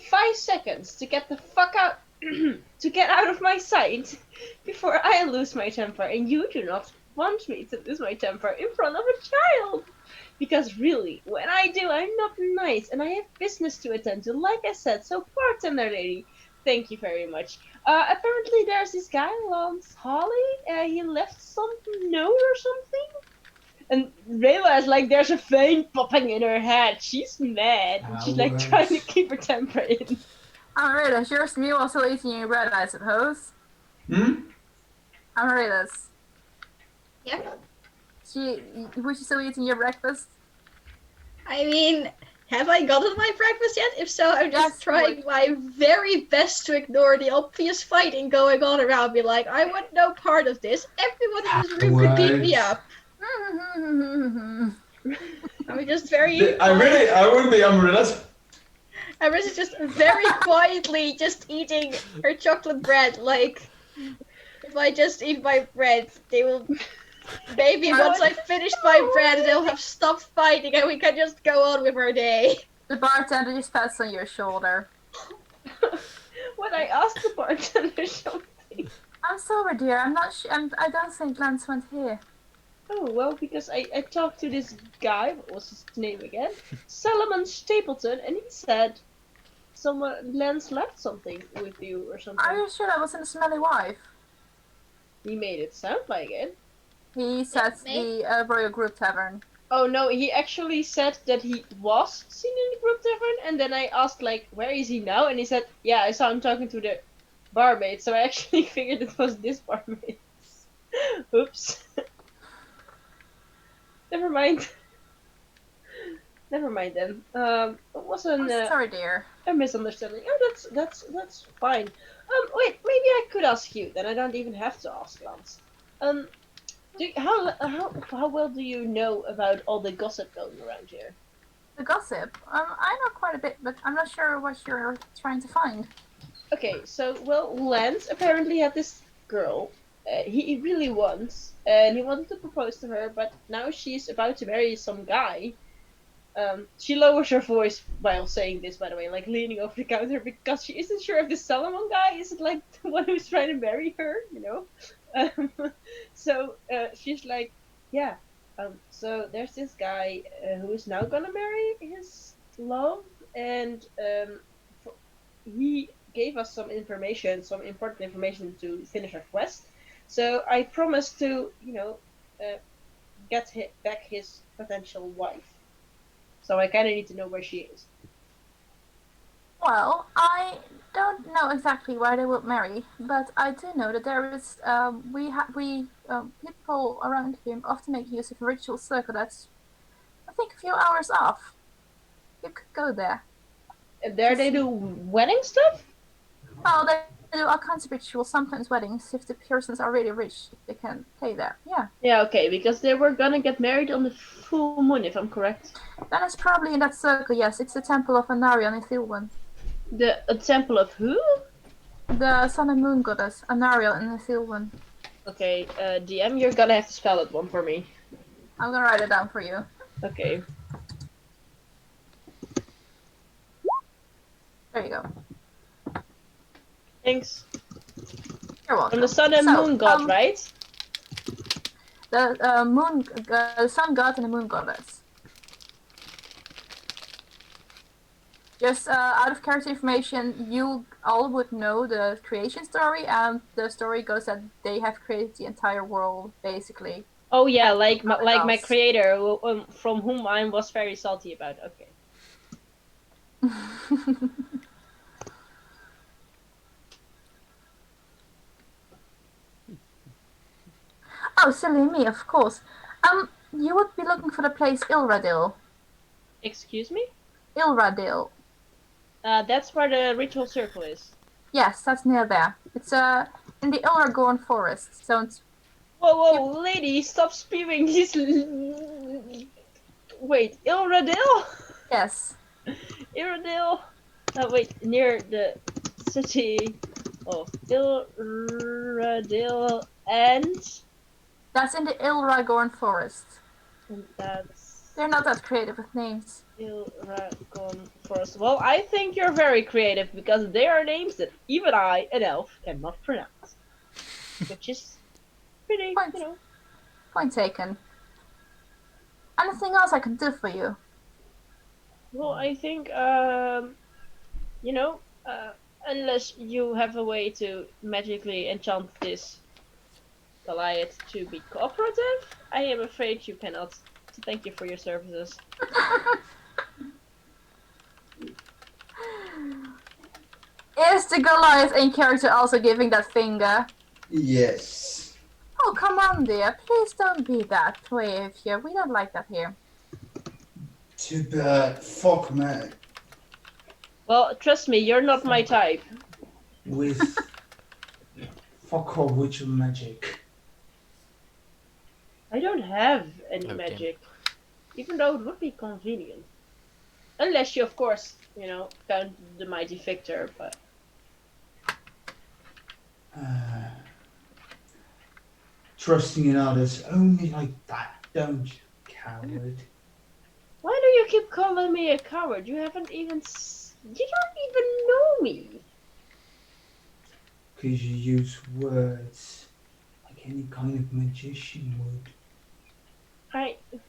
5 seconds to get the fuck out, to get out of my sight before I lose my temper, and you do not want me to lose my temper in front of a child. Because really, when I do, I'm not nice, and I have business to attend to, like I said, so bartender lady, thank you very much. Apparently there's this guy, Lance Holly, he left some note or something? And Rayla is like, there's a vein popping in her head. She's mad. And she's like trying to keep her temper in. Amaritas, yours me also eating your bread, I suppose. Amaritas, Yeah. would you still eating your breakfast? I mean, have I gotten my breakfast yet? If so, I'm just Yes, trying my very best to ignore the obvious fighting going on around me. Like, I want no part of this. Everyone in this room could beat me up. I'm just very. I wouldn't be Amaryllis. I'm just very quietly just eating her chocolate bread. Like, if I just eat my bread, they will. Maybe once I finish my bread, they'll have stopped fighting and we can just go on with our day. The bartender just pats on your shoulder. When I asked the bartender something. I'm sorry, dear. I'm not. I don't think Lance went here. Oh, well, because I talked to this guy, what was his name again? Solomon Stapleton, and he said Lance left something with you or something. Are you sure that wasn't a smelly wife? He made it sound like it. He said maybe. the Royal Group Tavern. Oh no, he actually said that he was seen in the group tavern, and then I asked, like, where is he now? And he said, yeah, I saw him talking to the barmaid, so I actually figured it was this barmaid. Oops. Never mind. Never mind then. It was I'm sorry, dear. a misunderstanding. Oh, that's fine. Wait, maybe I could ask you, then I don't even have to ask Lance. How well do you know about all the gossip going around here? The gossip. I know quite a bit, but I'm not sure what you're trying to find. Okay, so, well, Lance apparently had this girl he really wants, and he wanted to propose to her, but now she's about to marry some guy. She lowers her voice while saying this, by the way, like leaning over the counter, because she isn't sure if the Solomon guy isn't like the one who's trying to marry her, you know? So she's like, yeah, so there's this guy who is now gonna marry his love, and he gave us some information, some important information to finish our quest. So I promised to, get back his potential wife. So I kind of need to know where she is. Well, I don't know exactly where they would marry, but I do know that there is people around here often make use of a ritual circle that's, I think, a few hours off. You could go there. And there they do wedding stuff? Well, they do all kinds of rituals, sometimes weddings. If the persons are really rich, they can pay there. Yeah. Yeah, okay, because they were gonna get married on the full moon, if I'm correct. Then it's probably in that circle, yes. It's the Temple of Anarion in Thilwan. A temple of who? The Sun and Moon goddess, Anariel in Thilwan. Okay, DM, you're gonna have to spell that one for me. I'm gonna write it down for you. Okay. There you go. Thanks. You're welcome. From the sun and moon god, right? The sun god and the moon goddess. Just out of character information, you all would know the creation story, and the story goes that they have created the entire world, basically. Oh yeah, like my else. creator, from whom I was very salty about. Okay. Oh, silly me, of course. You would be looking for the place Ilradil. Excuse me? Ilradil. That's where the ritual circle is. Yes, that's near there. It's in the Ilragorn forest, so it's... Whoa, lady, stop spewing these. Wait, Ilradil? Yes. Ilradil? Wait, near the city. Oh, Ilradil and. That's in the Ilragorn forest. And that's. They're not that creative with names. Ilragon Forest. Well, I think you're very creative because they are names that even I, an elf, cannot pronounce. Which is pretty, Point. you know. Point taken. Anything else I can do for you? Well, I think, you know, unless you have a way to magically enchant this Goliath to be cooperative, I am afraid you cannot. So thank you for your services. Is the Goliath in character also giving that finger? Yes. Oh, come on, dear. Please don't be that way here. We don't like that here. Too bad. Fuck, man. Well, trust me, you're not my type. With fuck off with your magic. I don't have any Okay. magic. Even though it would be convenient. Unless you, of course, you know, found the mighty Victor, but... Trusting in others only like that, don't you, coward? Why do you keep calling me a coward? You haven't even... You don't even know me! Because you use words like any kind of magician would.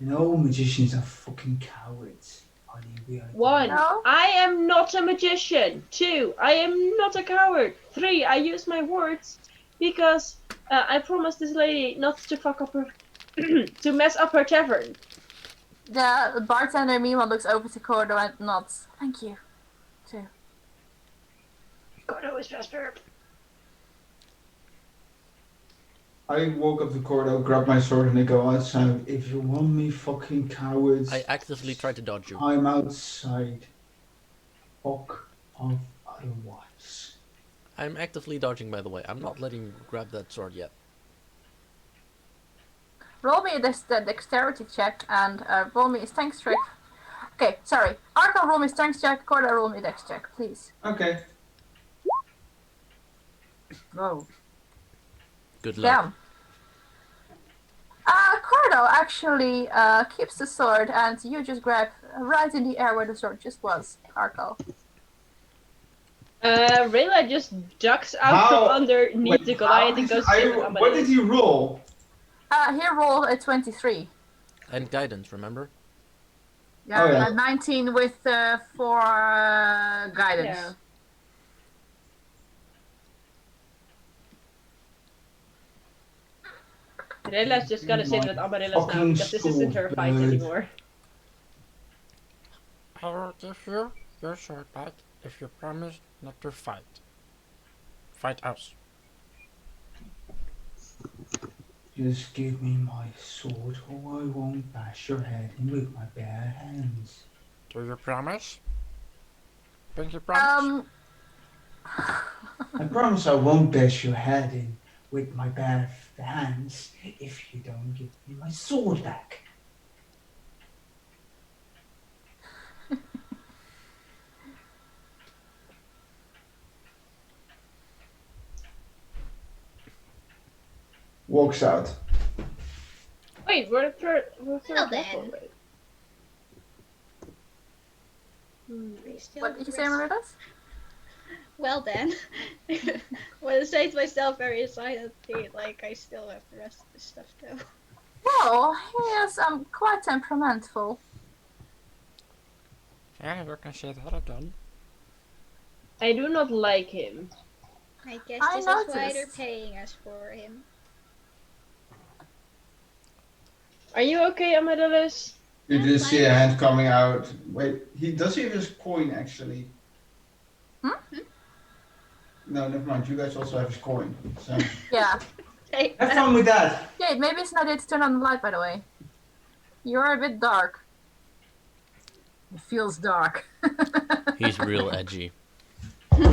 And all magicians are fucking cowards. Are you really? 1. No? I am not a magician. 2. I am not a coward. 3. I use my words because I promised this lady not to fuck up her... to mess up her tavern. The bartender meanwhile looks over to Cordo and nods. Thank you. Too. Gordo is Vesper. I walk up to Cordo, grab my sword, and I go outside. If you want me, fucking cowards, I actively try to dodge you. I'm outside. Fuck off otherwise. I'm actively dodging, by the way. I'm not letting you grab that sword yet. Roll me the dexterity check and roll me a strength check. Okay, sorry. Arco, roll me a strength check. Cordo, roll me a dex check, please. Okay. Go. Good luck. Damn. Cordo actually keeps the sword and you just grab right in the air where the sword just was, Arco. Rayla just ducks out from underneath the Goliath and goes straight for What did you roll? He rolled a 23. And guidance, remember? Yeah, Oh, yeah. 19 with 4 guidance. Yeah. Rayla's just gonna sit with Amaryllis now Fucking because this isn't her fight stupid. anymore. I will give you your sword back if you promise not to fight. Fight us. Just give me my sword or I won't bash your head in with my bare hands. Do you promise? Pinky promise? I promise I won't bash your head in with my bare hands if you don't give me my sword back. walks out. Wait, we're third Well level, then. right? I still What have did you the say, rest. Maritas? Well then. When I say to myself very silently, like I still have the rest of the stuff though. Well, he is quite temperamental. Yeah, you can say that again. I do not like him. I guess I this is why they're noticed. paying us for him. Are you okay, Amadeus? You I'm just see fine. a hand coming out. Wait, he does he have his coin actually? Hmm? No, never mind. You guys also have his coin. So Yeah. Hey, have fun with that. Jade, maybe it's not it to turn on the light, by the way. You're a bit dark. It feels dark. He's real edgy.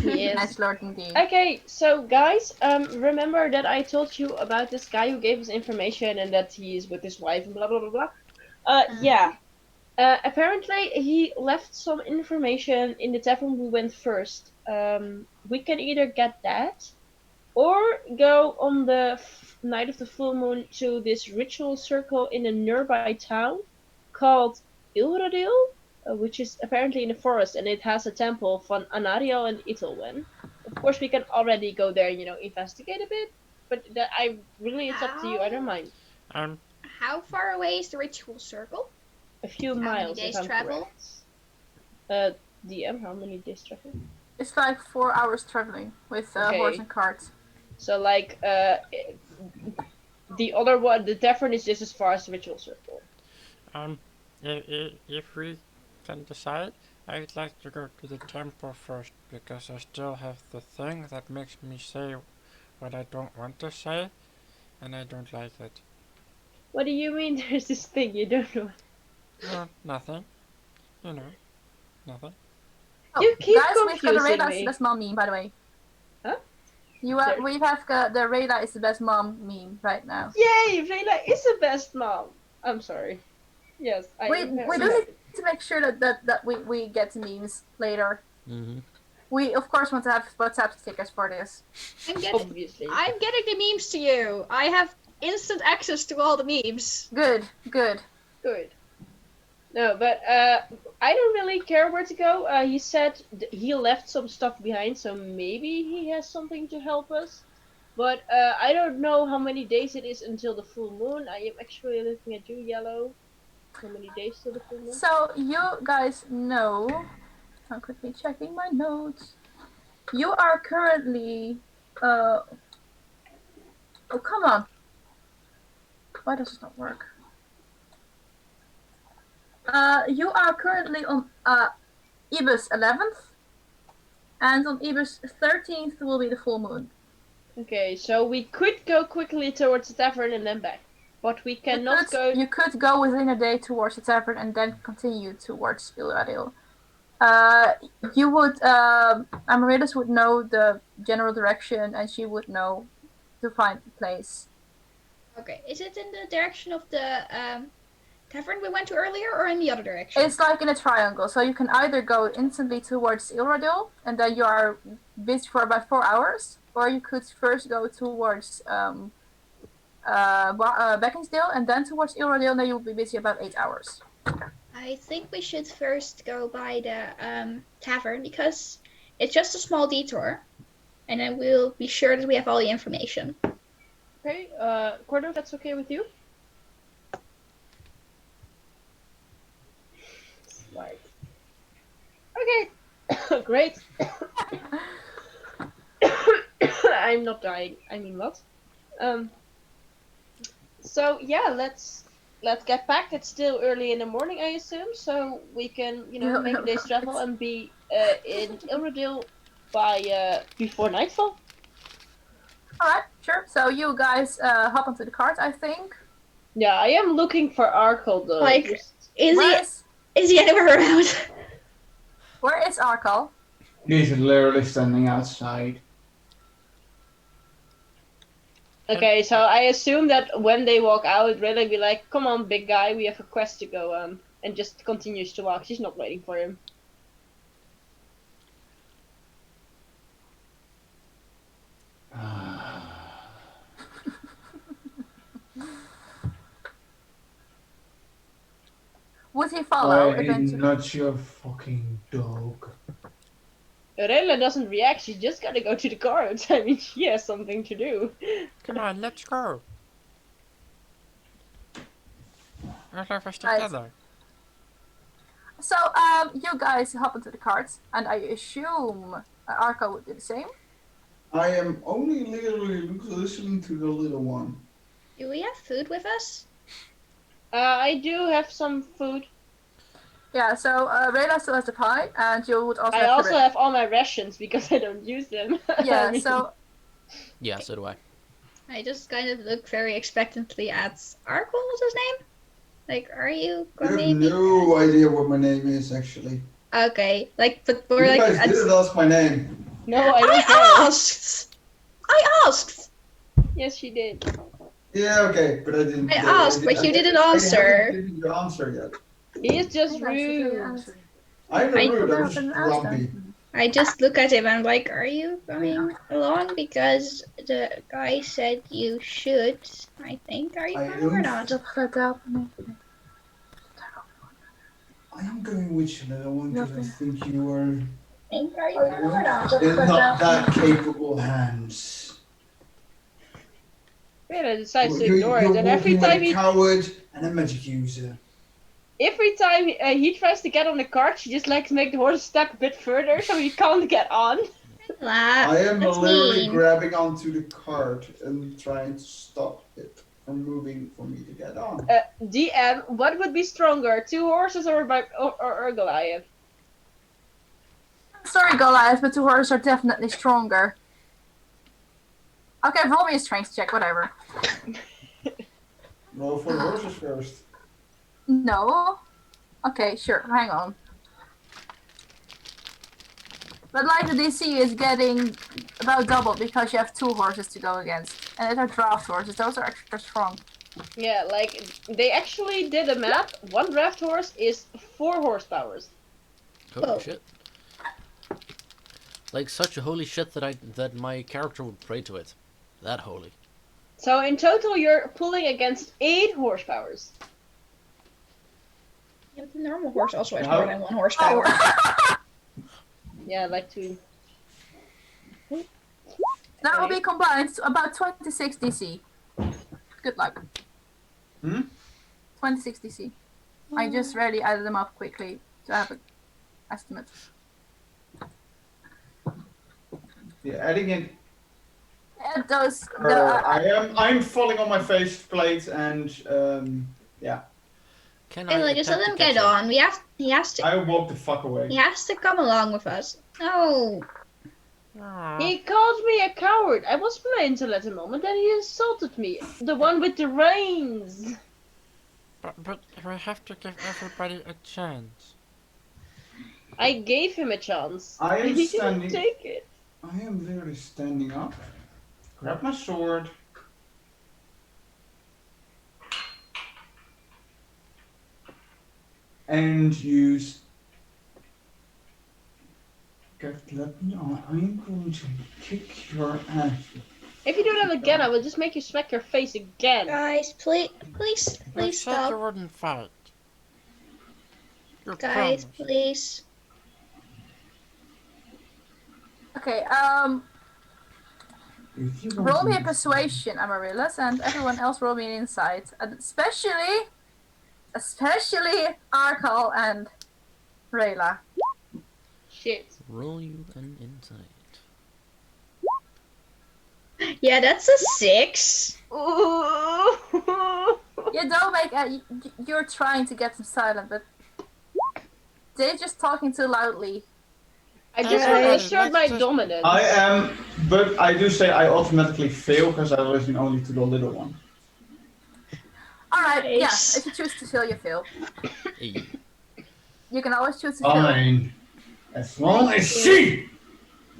Yes. Nice lord indeed. Okay, so guys, remember that I told you about this guy who gave us information and that he's with his wife and blah blah blah blah. Yeah. Apparently he left some information in the tavern we went first. We can either get that, or go on the night of the full moon to this ritual circle in a nearby town called Ilradil, which is apparently in the forest, and it has a temple from Anariel and Itilwen. Of course, we can already go there, investigate a bit, but it's up to you. I don't mind. Um, how far away is the ritual circle? A few How many miles, if days I'm travel? correct. DM, how many days travel? It's like 4 hours traveling with Okay. horse and cart. So, like, the other one, the tavern is just as far as the ritual circle. if we can decide, I would like to go to the temple first because I still have the thing that makes me say what I don't want to say, and I don't like it. What do you mean there's this thing you don't know? No, nothing. You know, nothing. Oh, You keep guys, we've got a confusing radar me. is the best mom meme, by the way. Huh? We have got the radar is the best mom meme right now. Yay! Vela is the best mom! I'm sorry. Yes, I We am do very need happy. to make sure that we get memes later. Mm-hmm. We of course want to have WhatsApp stickers for this. Obviously. I'm getting the memes to you. I have instant access to all the memes. Good, good. Good. No, but I don't really care where to go. He said he left some stuff behind, so maybe he has something to help us. But I don't know how many days it is until the full moon. I am actually looking at you, Yellow. How many days till the full moon? So you guys know. I'm quickly checking my notes. You are currently. Oh come on. Why does it not work? You are currently on Ibis 11th, and on Ibis 13th will be the full moon. Okay, so we could go quickly towards the tavern and then back. But we cannot go. You could go within a day towards the tavern and then continue towards Ilradil. You would, Amaryllis would know the general direction, and she would know to find the place. Okay, is it in the direction of the tavern we went to earlier, or in the other direction? It's like in a triangle, so you can either go instantly towards Ilradil, and then you are busy for about 4 hours, or you could first go towards Beckinsdale, and then towards Ilradil, and then you'll be busy about 8 hours. I think we should first go by the tavern because it's just a small detour, and then we'll be sure that we have all the information. Okay, Cordo, that's okay with you? Right. Okay. Great. I'm not dying. I mean, what? So yeah, let's get back. It's still early in the morning, I assume, so we can, make a day's travel and be in Ilradil by before nightfall. Alright, sure. So you guys hop onto the cart, I think. Yeah, I am looking for Arkle though. Like, Where is he anywhere around? Where is Arkal? He's literally standing outside. Okay, so I assume that when they walk out, Ridley be like, "Come on, big guy, we have a quest to go on," and just continues to walk. She's not waiting for him. he follow I'm eventually? not your fucking dog. Rayla doesn't react, she's just gotta go to the cards. I mean, she has something to do. Come on, let's go. All of us Right. together. So, you guys hop into the carts, and I assume Arco would do the same. I am only literally listening to the little one. Do we have food with us? I do have some food. Yeah, so Rayla still has the pie, and you would also I have also the have all my rations because I don't use them. Yeah, I mean, so Yeah, so do I. I just kind of look very expectantly at Arkle, what's his name? Like, are you You have maybe? no idea what my name is, actually. Okay, like, but You we're like. guys didn't ask my name. no, I don't care. I asked! I asked! Yes, she did. Yeah, okay, but I didn't. I asked, but you didn't I answer. haven't given you an answer yet. He is just I know, she's really rude. answering. I'm not I- rude, I'm Well, just then ask them. grumpy. I just look at him and I'm like, are you coming along? Because the guy said you should, I think. Are you I coming or don't- not? Dat gaat helpen. I am going with you, little one, because I think you are Are you coming or not? in not that capable hands. Rayla decides to You're ignore it, and every walking time with a coward and a magic user. he tries to get on the cart, she just likes to make the horse stuck a bit further so he can't get on. I am That's literally mean. grabbing onto the cart and trying to stop it from moving for me to get on. DM, what would be stronger, 2 horses or Goliath? Sorry, Goliath, but 2 horses are definitely stronger. Okay, roll me a strength check, whatever. Roll for the horses first. No. Okay, sure, hang on. But like the DC is getting about double because you have 2 horses to go against. And they're draft horses, those are extra strong. Yeah, like, they actually did a map. 1 draft horse is 4 horsepowers. Holy Oh. shit. Like such a holy shit that my character would pray to it. That holy. So in total, you're pulling against 8 horsepowers. Yeah, but the normal horse also has How- more than 1 horsepower. Yeah, like to. That will be combined to about 26 DC. Good luck. 26 DC. I just really added them up quickly to have an estimate. Yeah, adding in. And those, I'm falling on my face plate and yeah. Can Hey, I like, just let attempt him to get catch on. He has to. I walk the fuck away. He has to come along with us. No. Aw. He called me a coward. I was playing till at the moment and he insulted me. The one with the reins. But we have to give everybody a chance. I gave him a chance. I am He didn't standing. take it. I am literally standing up. Grab my sword. And use. God, let me on. I am going to kick your ass. If you do that again, I will just make you smack your face again. Guys, please You stop. said you wouldn't fight. You Guys, promised. please. okay, If you roll me a want to- persuasion, Amaryllis, and everyone else roll me an insight. And especially Arkal and Rayla. Shit. roll you an insight? Yeah, that's a 6. Ooh. You don't make. You're trying to get them silent, but they're just talking too loudly. I just Guys, showed my let's just- dominance. I am, but I do say I automatically fail because I listen only to the little one. All right, yeah. Nice. If you choose to fail, you fail. Hey. You can always choose to fail. Fine. As long as she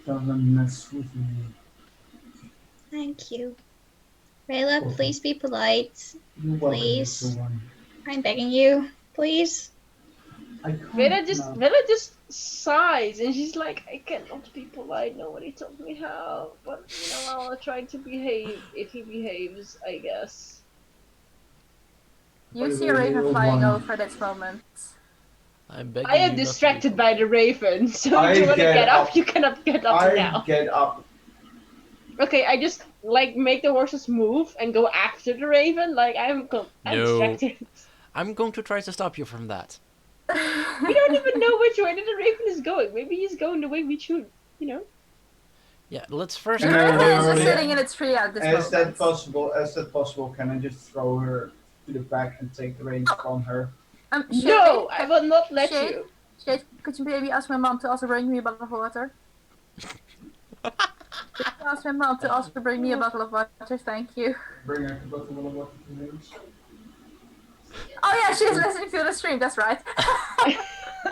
doesn't mess with me. Thank you. Rayla, please be polite. You're welcome, Please. little one. I'm begging you. Please. I can't now. Vela just sighs and she's like, I cannot be polite, nobody told me how. But you know, I'll try to behave if he behaves, I guess. You see a raven Little flying one. over at this moment. I'm begging I am you not to distracted be by the raven, so I if you want to get get up, up. you cannot get up I now. get up. Okay, I just like make the horses move and go after the raven. Like I'm No. distracted. I'm going to try to stop you from that. We don't even know which way the raven is going. Maybe he's going the way we should. You know. Yeah, let's first. The Can I raven is just literally- sitting in a tree at this Is that moment. possible? Is that possible? Can I just throw her to the back and take the reins from her? Shade, No, I will not let Shade? you. Shade, could you maybe ask my mom to also bring me a bottle of water? Could you ask my mom to also bring me a bottle of water? Thank you. Bring her to bottle of water, please. Oh yeah, she's listening to the stream. That's right.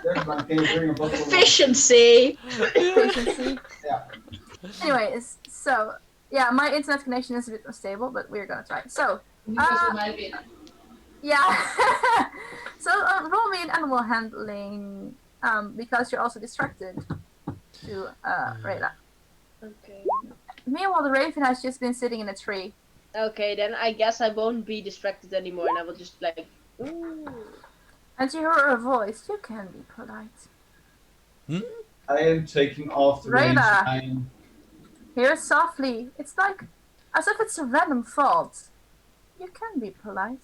There's one. Can you bring a bottle of water? Efficiency. Efficiency. Yeah. Anyways, so yeah, my internet connection is a bit unstable, but we're gonna try. So, yeah. So roll me an animal handling, because you're also distracted to Rayla. Okay. Meanwhile, the raven has just been sitting in a tree. Okay, then I guess I won't be distracted anymore, and I will just like. Ooh. And you hear her voice. You can be polite. I am taking off the reins. Rayla. I am. Hear softly. It's like as if it's a random thought. You can be polite.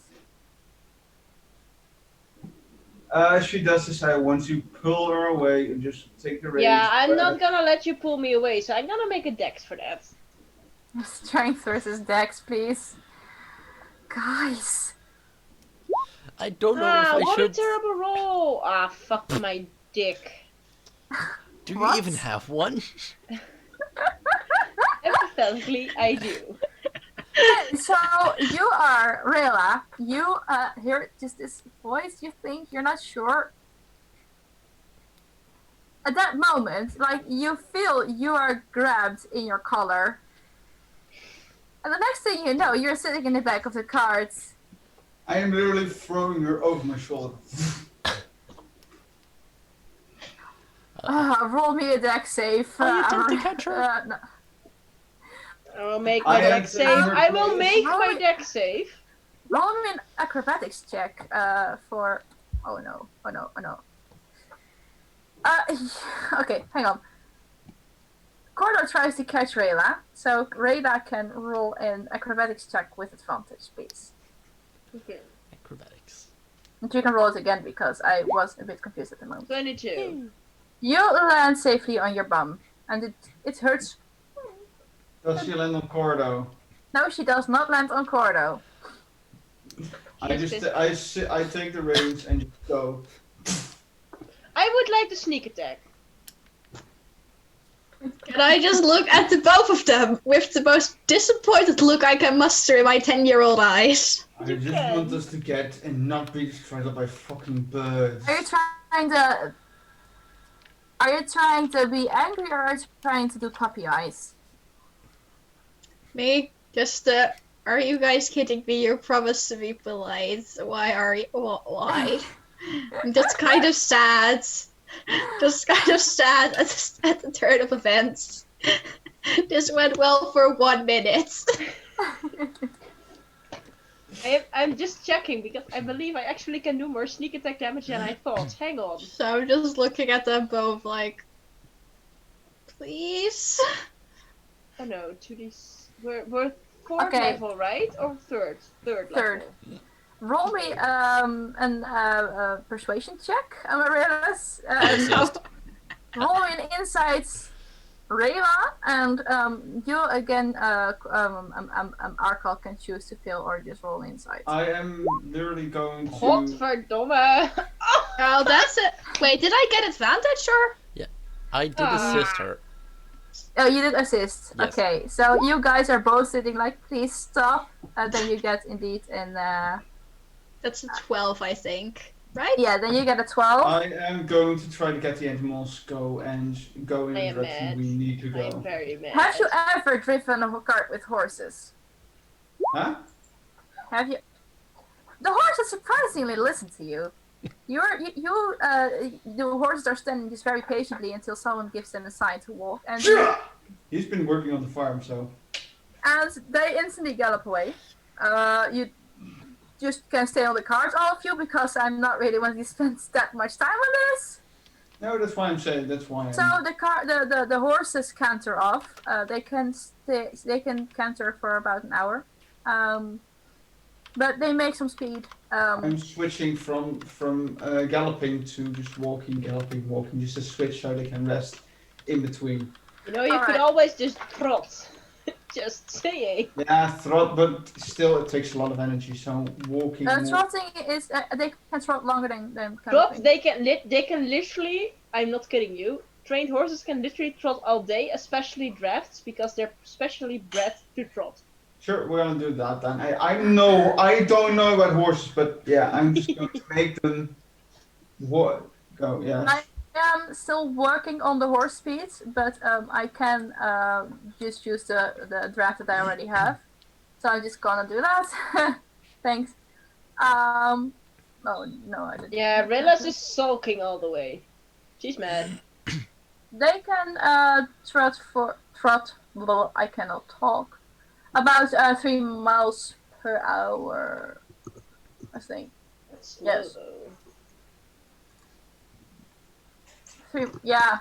She does this. I want to pull her away and just take the reins. Yeah, I'm not gonna let you pull me away, so I'm gonna make a dex for that. Strength versus dex, please. Guys. I don't know Ah, if I what should. a terrible roll! Ah, fuck my dick. Do you What? even have one? Empathetically, I do. So you are Rayla. You hear just this voice. You think you're not sure. At that moment, like you feel you are grabbed in your collar, and the next thing you know, you're sitting in the back of the cart. I am literally throwing her over my shoulder. Roll me a dex save. Are you trying to catch her? No. I will make my I am dex save. taking her I will place. make my dex save. Roll me an acrobatics check for. Oh no! Oh no! Oh no! Okay, hang on. Cordo tries to catch Rayla, so Rayla can roll an acrobatics check with advantage, please. Okay. Acrobatics. And you can roll it again because I was a bit confused at the moment. 22. You land safely on your bum, and it hurts. Does she land on Cordo? No, she does not land on Cordo. I take the reins and just go. I would like to sneak attack. Can I just look at the both of them with the most disappointed look I can muster in my 10-year-old eyes? I just want us to get and not be destroyed by fucking birds. Are you trying to be angry or are you trying to do puppy eyes? Me? Just are you guys kidding me? You promised to be polite. Why are you? Why? That's kind of sad. Just kind of sad at the turn of events. This went well for 1 minute. I'm just checking because I believe I actually can do more sneak attack damage than I thought. Hang on. So I'm just looking at them both like, please? Oh no, to these. We're fourth Okay. level, right? Or third? Third Third. level. Roll me an persuasion check, Amaryllis. Assist. Roll me an insights, Rayla, and you again, Arkal can choose to fail or just roll insights. I am literally going to. Godverdomme! Oh, that's it. Wait, did I get advantage or? I did assist her. Oh, you did assist. Yes. Okay, so you guys are both sitting like, please stop. Then you get indeed in. That's a 12, I think. Right? Yeah, then you get a 12. I am going to try to get the animals go in I the am direction mad. we need to I am go. very mad. Have you ever driven a cart with horses? Huh? Have you? The horses surprisingly listen to you. The horses are standing just very patiently until someone gives them a sign to walk, and He's been working on the farm, so. they instantly gallop away. You just can stay on the cards, all of you, because I'm not really wanting to spend that much time on this. No, that's why I'm saying. That's why. So the horses canter off. They can stay. They can canter for about an hour, but they make some speed. I'm switching from galloping to just walking, galloping, walking, just a switch so they can rest in between. You know, you could always just trot. Just saying. Yeah, trot, but still it takes a lot of energy. So walking. Trotting is they can trot longer than Trot, galloping. they can literally. I'm not kidding you. Trained horses can literally trot all day, especially drafts, because they're specially bred to trot. Sure, we're gonna do that then. I don't know about horses, but yeah, I'm just going to make them go. Yeah. I am still working on the horse speed, but I can just use the draft that I already have. So I'm just gonna do that. Thanks. Oh no, I didn't. Yeah, Relas is sulking all the way. She's mad. They can trot. Well, I cannot talk. About 3 miles per hour, I think. That's slow, Yes. though. 3, yeah.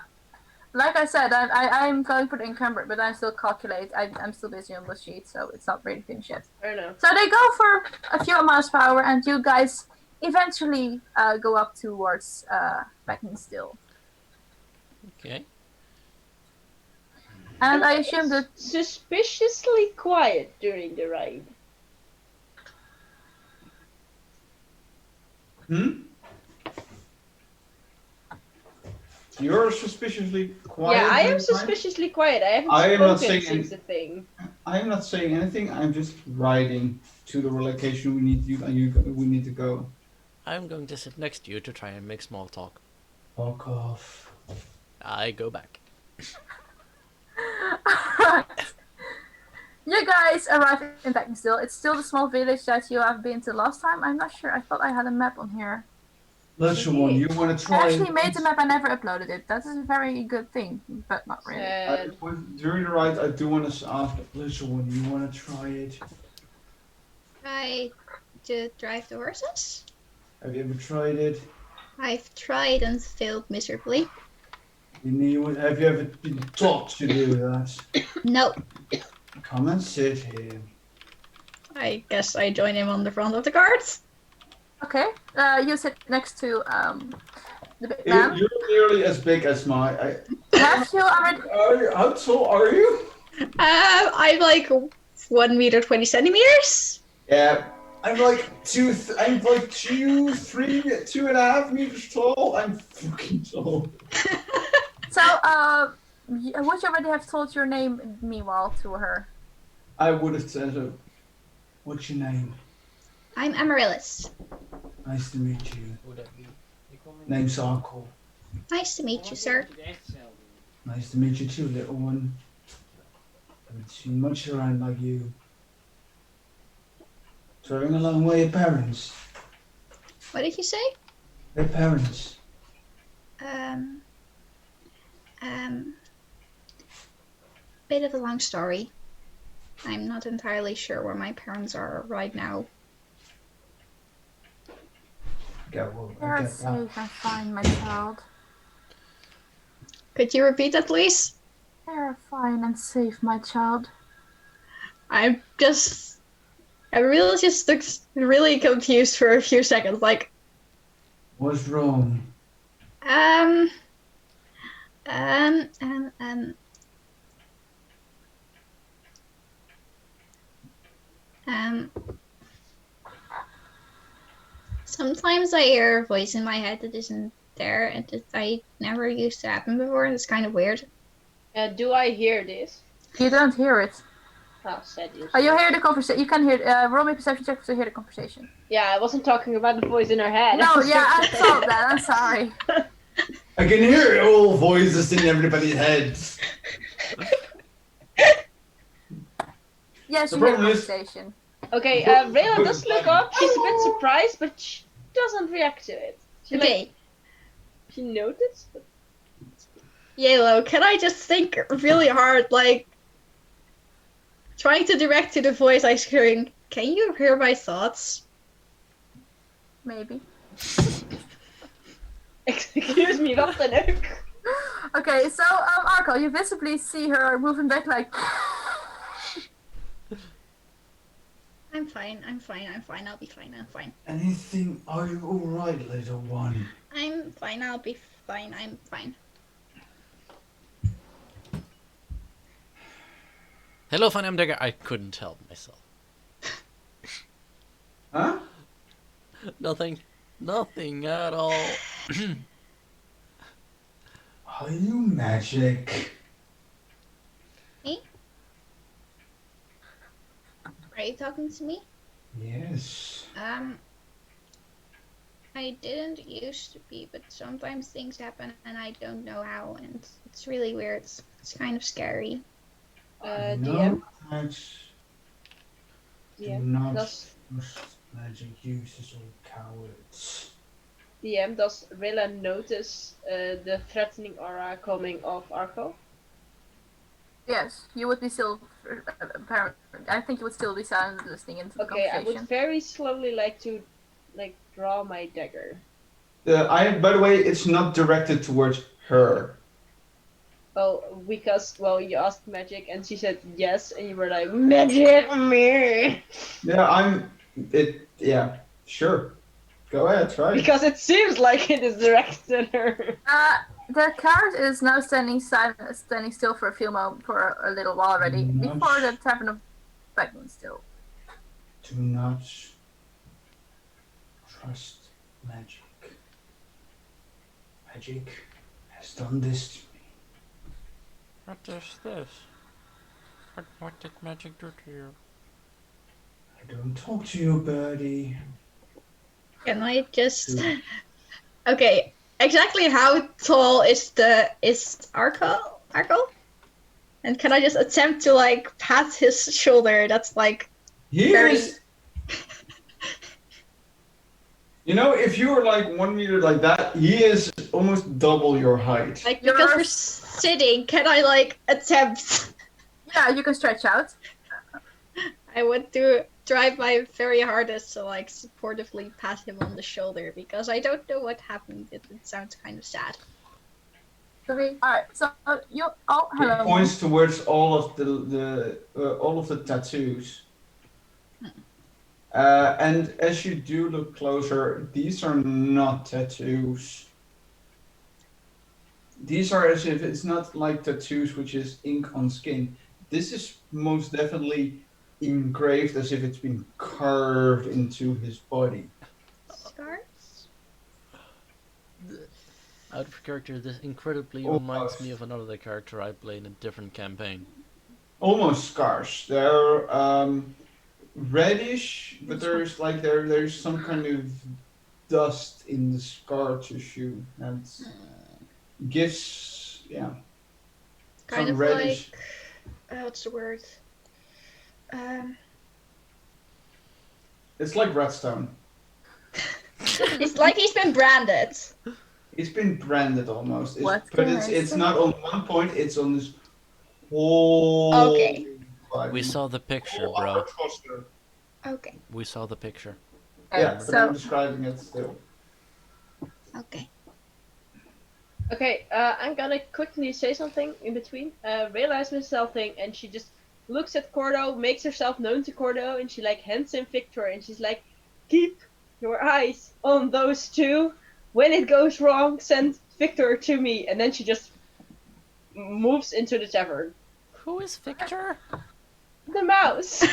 Like I said, I'm going for the encumbered, but I still calculate. I'm still busy on the sheet, so it's not really finished yet. I know. So they go for a few miles per hour, and you guys eventually go up towards Beaconsfield. Okay. And I assume that Suspiciously quiet during the ride. You're suspiciously quiet. Yeah, I am during the ride? suspiciously quiet. I haven't I am spoken not saying since the thing. I'm not saying anything. I'm just riding to the location we need to go. I'm going to sit next to you to try and make small talk. Fuck off. I go back. you guys arrive in Beaconsfield. It's still the small village that you have been to last time. I'm not sure. I thought I had a map on here. Listen, one, you want to I try? actually made the map. I never uploaded it. That is a very good thing, but not really. During the ride, I do want to ask. Listen, one, you want to try it? Try to drive the horses? Have you ever tried it? I've tried and failed miserably. Have you ever been taught to do that? No. Come and sit here. I guess I join him on the front of the carts. Okay. You sit next to the big man. You're nearly as big as my. Have you already? How tall are you? I'm like 1 meter 20 centimeters. Yeah, I'm like 2.5 meters tall. I'm fucking tall. So, would you already have told your name meanwhile to her? I would have said, what's your name? I'm Amaryllis. Nice to meet you. Name's Arkle. Nice to meet you, sir. Nice to meet you too, little one. Haven't seen much around like you. Traveling a long way, your parents. What did you say? Their parents. Bit of a long story. I'm not entirely sure where my parents are right now. They're safe and fine, my child. Could you repeat that, please? They're fine and safe, my child. I really just looked really confused for a few seconds, like, What's wrong? Sometimes I hear a voice in my head that isn't there, and I never used to happen before, and it's kind of weird. Do I hear this? You don't hear it. Oh, said you. You hear the conversation. You can hear. Roll me a perception check to hear the conversation. Yeah, I wasn't talking about the voice in her head. No, yeah, I thought that. I'm sorry. I can hear all voices in everybody's heads. Yes, The you hear the problem is- conversation. Okay, Rayla does look up. She's a bit surprised, but she doesn't react to it. Okay, She noticed. But... Yellow, can I just think really hard, like, trying to direct to the voice I screaming, can you hear my thoughts? maybe. Excuse me, wat dan ook? Okay, so Arco, you visibly see her moving back like. I'm fine. I'll be fine. I'm fine. Anything? Are you alright, little one? I'm fine. I'll be fine. I'm fine. Hello, Van Emdegger. I couldn't help myself. Huh? Nothing. Nothing at all. Are you magic? Me? Are you talking to me? Yes. I didn't used to be, but sometimes things happen and I don't know how, and it's really weird. It's kind of scary. I DM. know that do DM. not Does trust magic users or cowards. DM, does Rilla notice the threatening aura coming off Arco? Yes, you would be still. I think you would still be silent listening into the Okay, I conversation. would very slowly like to draw my dagger. By the way, it's not directed towards her. Oh, because you asked magic and she said yes, and you were like magic me. Yeah, sure. Go ahead, try. Because it seems like it is directed at her. The carrot is now standing still for for a little while already. Not- Before the tavern of Beckman still. Do not trust magic. Magic has done this to me. What is this? What did magic do to you? I don't talk to you, birdie. Can I just? Okay, exactly how tall is Arco? And can I just attempt to like pat his shoulder? That's like He very. is. You know, if you were like 1 meter like that, he is almost double your height. Like, because we're sitting, can I like attempt? Yeah, you can stretch out. I would try my very hardest to like supportively pat him on the shoulder because I don't know what happened. It sounds kind of sad. Alright, so you. Oh, He hello. points towards all of the tattoos. And as you do look closer, these are not tattoos. These are as if it's not like tattoos, which is ink on skin. This is most definitely engraved as if it's been carved into his body. Scars? Out of character, this incredibly Almost. reminds me of another character I played in a different campaign. Almost scars. They're reddish, but there's some kind of dust in the scar tissue and gives Kind some of reddish. like what's the word? It's like redstone. It's like he's been branded. It's been branded almost. What But can I it's say? not on one point. It's on this whole. Okay. line. We saw the picture, Whole bro. upper cluster. Okay. We saw the picture. Yeah, but so- I'm describing it still. Okay. Okay, I'm gonna quickly say something in between. Realize Miss Selfing, and she just looks at Cordo, makes herself known to Cordo, and she like hands him Victor, and she's like, "Keep your eyes on those two. When it goes wrong, send Victor to me." And then she just moves into the tavern. Who is Victor? The mouse.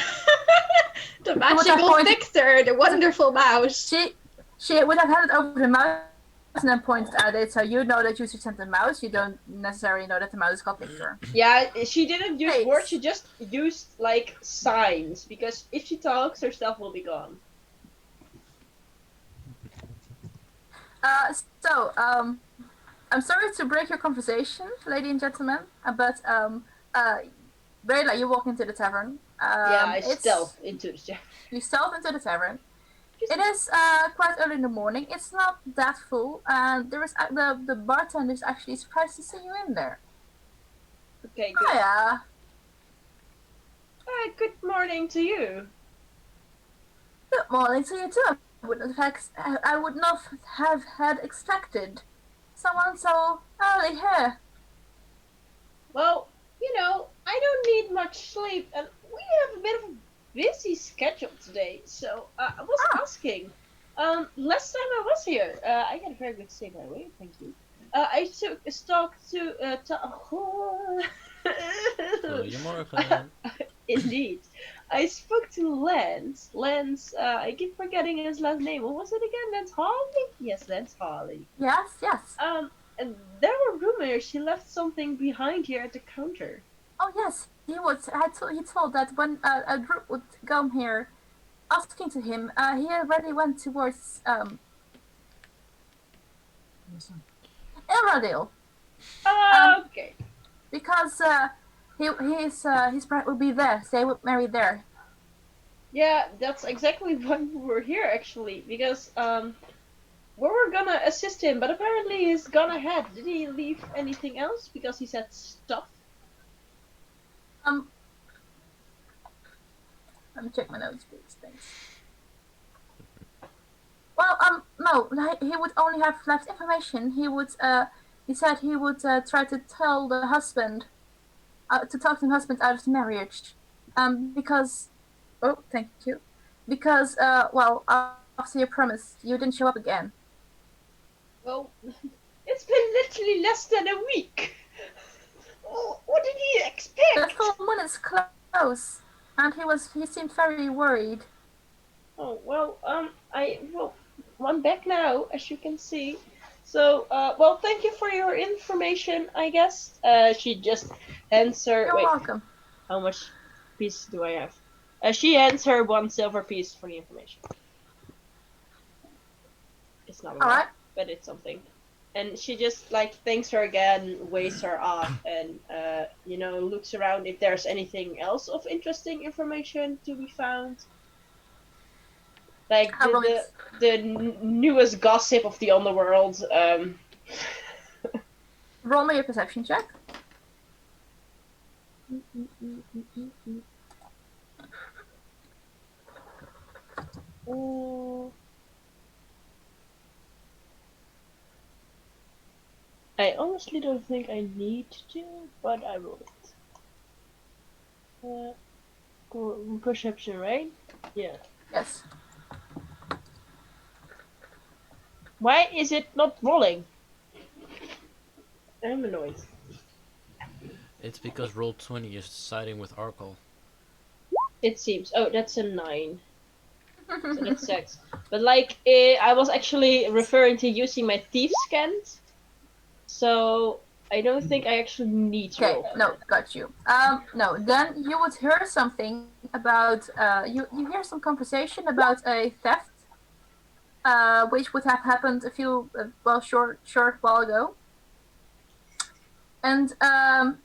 The would have magical pointed- Victor, the wonderful mouse. She would have handed over the mouse and then pointed at it, so you know that you should send the mouse. You don't necessarily know that the mouse is called Victor. Yeah, she didn't use Nice. words. She just used like signs, because if she talks, her stuff will be gone. I'm sorry to break your conversation, ladies and gentlemen, but Rayla, you walk into the tavern. Yeah, I it's- stealth into the tavern. You stealth into the tavern. It is quite early in the morning. It's not that full, and there is the bartender is actually surprised to see you in there. Okay, good. Oh yeah. Good morning to you. Good morning to you too. I would not have had expected someone so early here. Well, I don't need much sleep, and we have a bit of a busy schedule today. So I was Ah, asking. Last time I was here, I got a very good stay, by the way. Thank you. I took a stock Goedemorgen. Indeed. I spoke to Lance. Lance, I keep forgetting his last name. What was it again? Lance Harley? Yes, Lance Harley. yes, yes. And there were rumors he left something behind here at the counter. Oh, yes. He told that when a group would come here asking to him, he already went towards Ilradale. Okay. Because his bride would be there. So they would marry there. Yeah, that's exactly why we were here, actually. Because, we were gonna assist him, but apparently he's gone ahead. Did he leave anything else? Because he said stuff. Um, Let me check my notes, please. Thanks. Well, no, he would only have left information. He said he would try to tell the husband, to talk the husband out of the marriage, because, oh, thank you, because, well, after your promise, you didn't show up again. Well, it's been literally less than a week. What did he The expect? full moon is close, and he seemed very worried. Oh, well, I'm back now, as you can see. So, well, thank you for your information, I guess. She just hands her. You're Wait, welcome. how much piece do I have? She hands her 1 silver piece for the information. It's not a All lot, right. but it's something. And she just like thanks her again, waves her off, and looks around if there's anything else of interesting information to be found. Like How long the newest gossip of the underworld. Roll me a perception check. I honestly don't think I need to, but I will. Perception, right? Yeah. Yes. Why is it not rolling? I'm annoyed. It's because roll 20 is siding with Arkle. It seems. Oh, that's a 9. So that's 6. But I was actually referring to using my thief scans, so I don't think I actually need to Okay, roll. no, got you. No, then you would hear something about, you hear some conversation about a theft, which would have happened a few, short while ago. And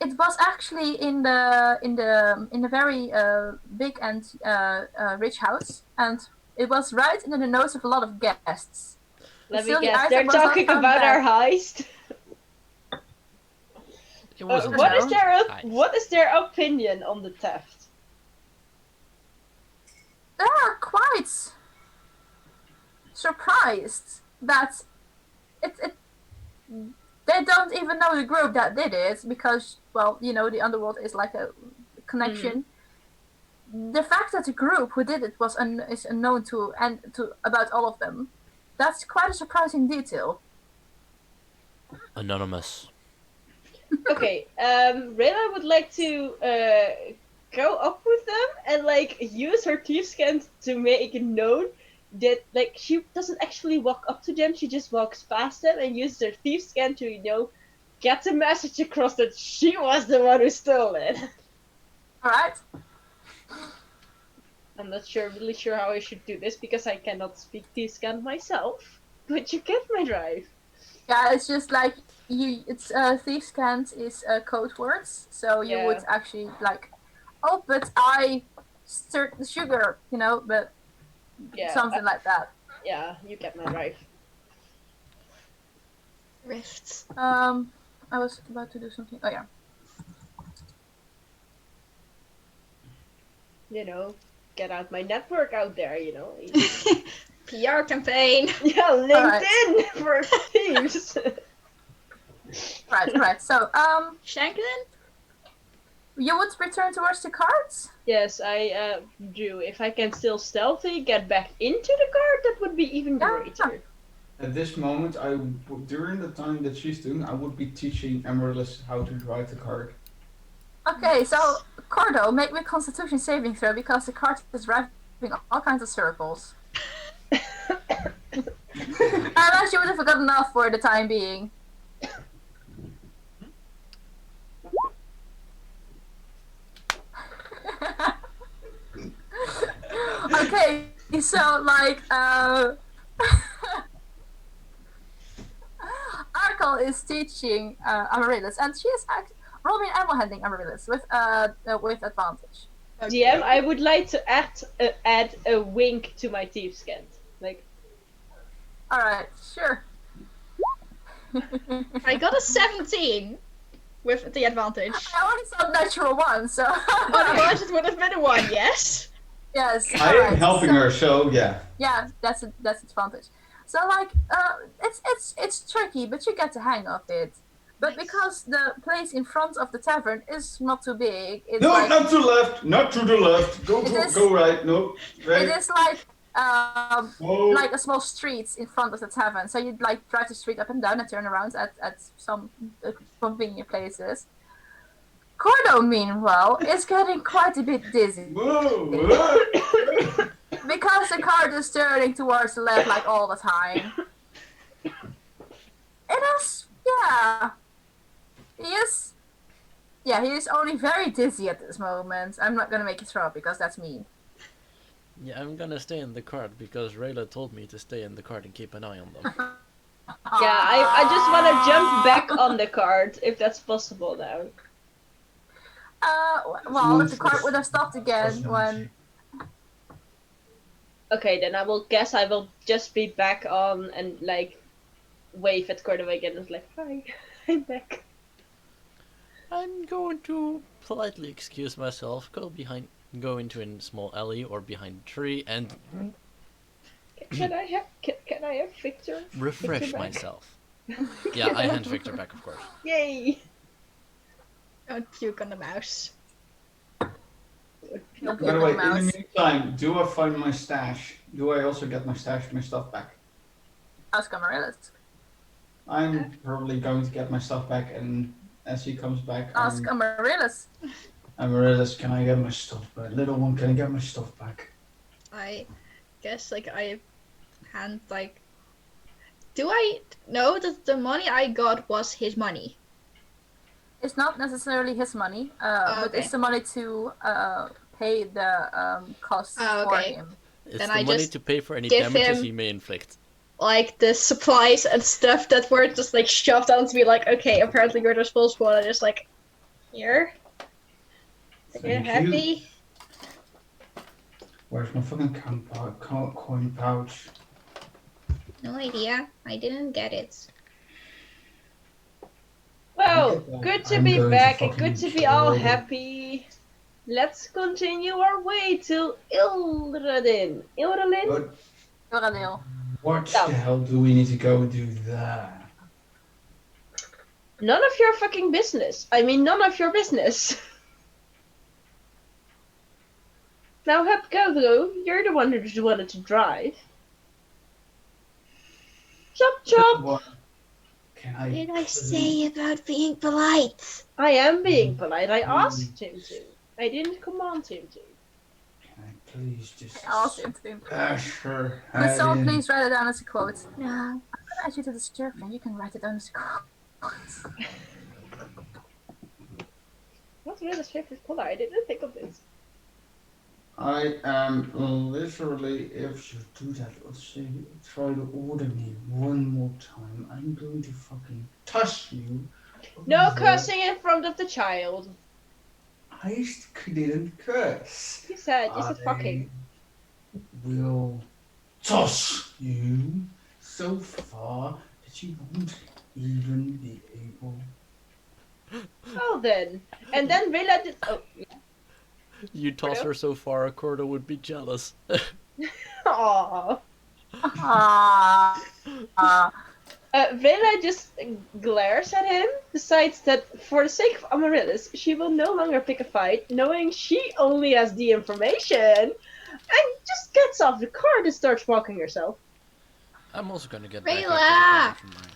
it was actually in the very big and rich house, and it was right in the nose of a lot of guests. Let me Still, the guess. item They're was not talking found about back. our heist. It wasn't What No. is their heist. what is their opinion on the theft? They are quite surprised that it they don't even know the group that did it, because, well, the underworld is like a connection. The fact that the group who did it is unknown to about all of them, that's quite a surprising detail. Anonymous. Okay, Rayla would like to go up with them and use her thief scan to make it known that she doesn't actually walk up to them, she just walks past them and uses her thief scan to get the message across that she was the one who stole it. All right. I'm not really sure how I should do this because I cannot speak thief scan myself, but you get my drive. Yeah, it's just like it's thief scans is code words, so you Yeah. would actually oh, but I stirred the sugar, but Yeah, something like that. yeah, you get my drive. Rifts. I was about to do something. Oh yeah. Get out my network out there. PR campaign. Yeah, Alright. LinkedIn for thieves. Right. So, Shanklin? you would return towards the cards? Yes, I do. If I can still stealthy get back into the card, that would be even Yeah. greater. At this moment, during the time that she's doing, I would be teaching Amaryllis how to drive the cart. Okay, so Cordo, make me a Constitution saving throw because the cart is driving all kinds of circles. Unless you would have got enough for the time being. Okay, so like Arkle is teaching Amaryllis, and she is roll me an animal handling Amaryllis with advantage. DM, I would like to add a wink to my thief scan. Like, All right, sure. I got a 17 with the advantage. I only saw natural one, so Otherwise, it would have been a 1, yes? yes. I am alright, helping so- her, so yeah. Yeah, that's advantage. So like, it's tricky, but you get the hang of it. But because the place in front of the tavern is not too big, it's No, like not to left, not to the left. Go, It go, is- go right. No, it right. is like Whoa. like a small street in front of the tavern. So you'd like drive the street up and down and turn around at some convenient places. Cordo, meanwhile, is getting quite a bit dizzy Whoa, whoa. because the cart is turning towards the left like all the time. It is, yeah. He is only very dizzy at this moment. I'm not gonna make you throw up because that's mean. Yeah, I'm gonna stay in the cart because Rayla told me to stay in the cart and keep an eye on them. yeah, I just want to jump back on the card if that's possible now. Well, the cart would have stopped again when. Okay, then I will guess I will just be back on and like wave at Cordova again. It's like, hi, I'm back. I'm going to politely excuse myself, go into a small alley or behind a tree and Can I have Victor? refresh Victor back? myself. Yeah, I hand Victor back, of course. Yay! Don't puke on the mouse. Don't By the way, in the mouse. meantime, do I find my stash? Do I also get my stuff back? Ask Amaryllis. I'm probably going to get my stuff back, and as he comes back, Ask Amaryllis. Amaryllis, can I get my stuff back? Little one, can I get my stuff back? I guess like I hand like. Do I know that the money I got was his money? It's not necessarily his money, but okay. it's the money to pay the costs Oh, for okay. him. It's Then the I money just to pay for any give damages him- he may inflict. Like the supplies and stuff that were just like shoved onto me. Like, okay, apparently you're responsible. And I just like, here. Are you Thank you. happy? Where's my fucking coin pouch? No idea. I didn't get it. Well, Look at that. good to I'm be going to back and fucking good to be all kill them. happy. Let's continue our way to Ilradin. Ilradin? But Doradil. what No. the hell do we need to go do that? None of your fucking business. I mean, none of your business. Now, Hep Gogo, you're the one who just wanted to drive. Chop chop! What can I? What did I say about being polite? I am being polite. I asked him to. I didn't command him to. Can I please just Ask him to. bash her Could head someone in? please write it down as a quote? No. I'm gonna add you to the server and you can write it down as a quote. What's Rilla's favorite color? I didn't think of this. I am literally, if you do that, let's say, try to order me one more time, I'm going to fucking toss you. No over. cursing in front of the child. I didn't curse. You said fucking. I will toss you so far that you won't even be able. Oh then. And then Rilla did. Oh. You toss her so far, Cordo would be jealous. Aww. Ah. Vela just glares at him, decides that for the sake of Amaryllis, she will no longer pick a fight, knowing she only has the information, and just gets off the cart and starts walking herself. I'm also gonna get back up to the Rayla! car from mine.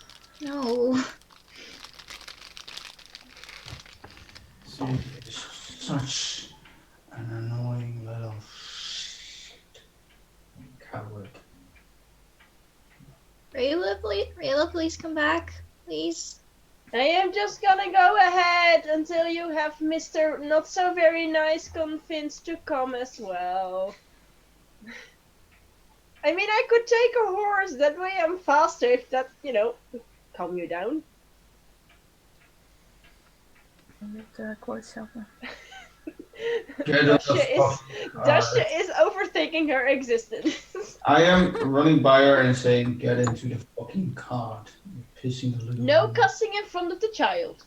No. She is such an annoying little shit. Coward. Rayla, please come back. Please. I am just gonna go ahead until you have Mr. Not So Very Nice convinced to come as well. I mean, I could take a horse, that way I'm faster if that, would calm you down. Get on Dasha the is, fucking car. Dasha is overthinking her existence. I am running by her and saying, get into the fucking cart. You're pissing the little No woman. cussing in front of the child.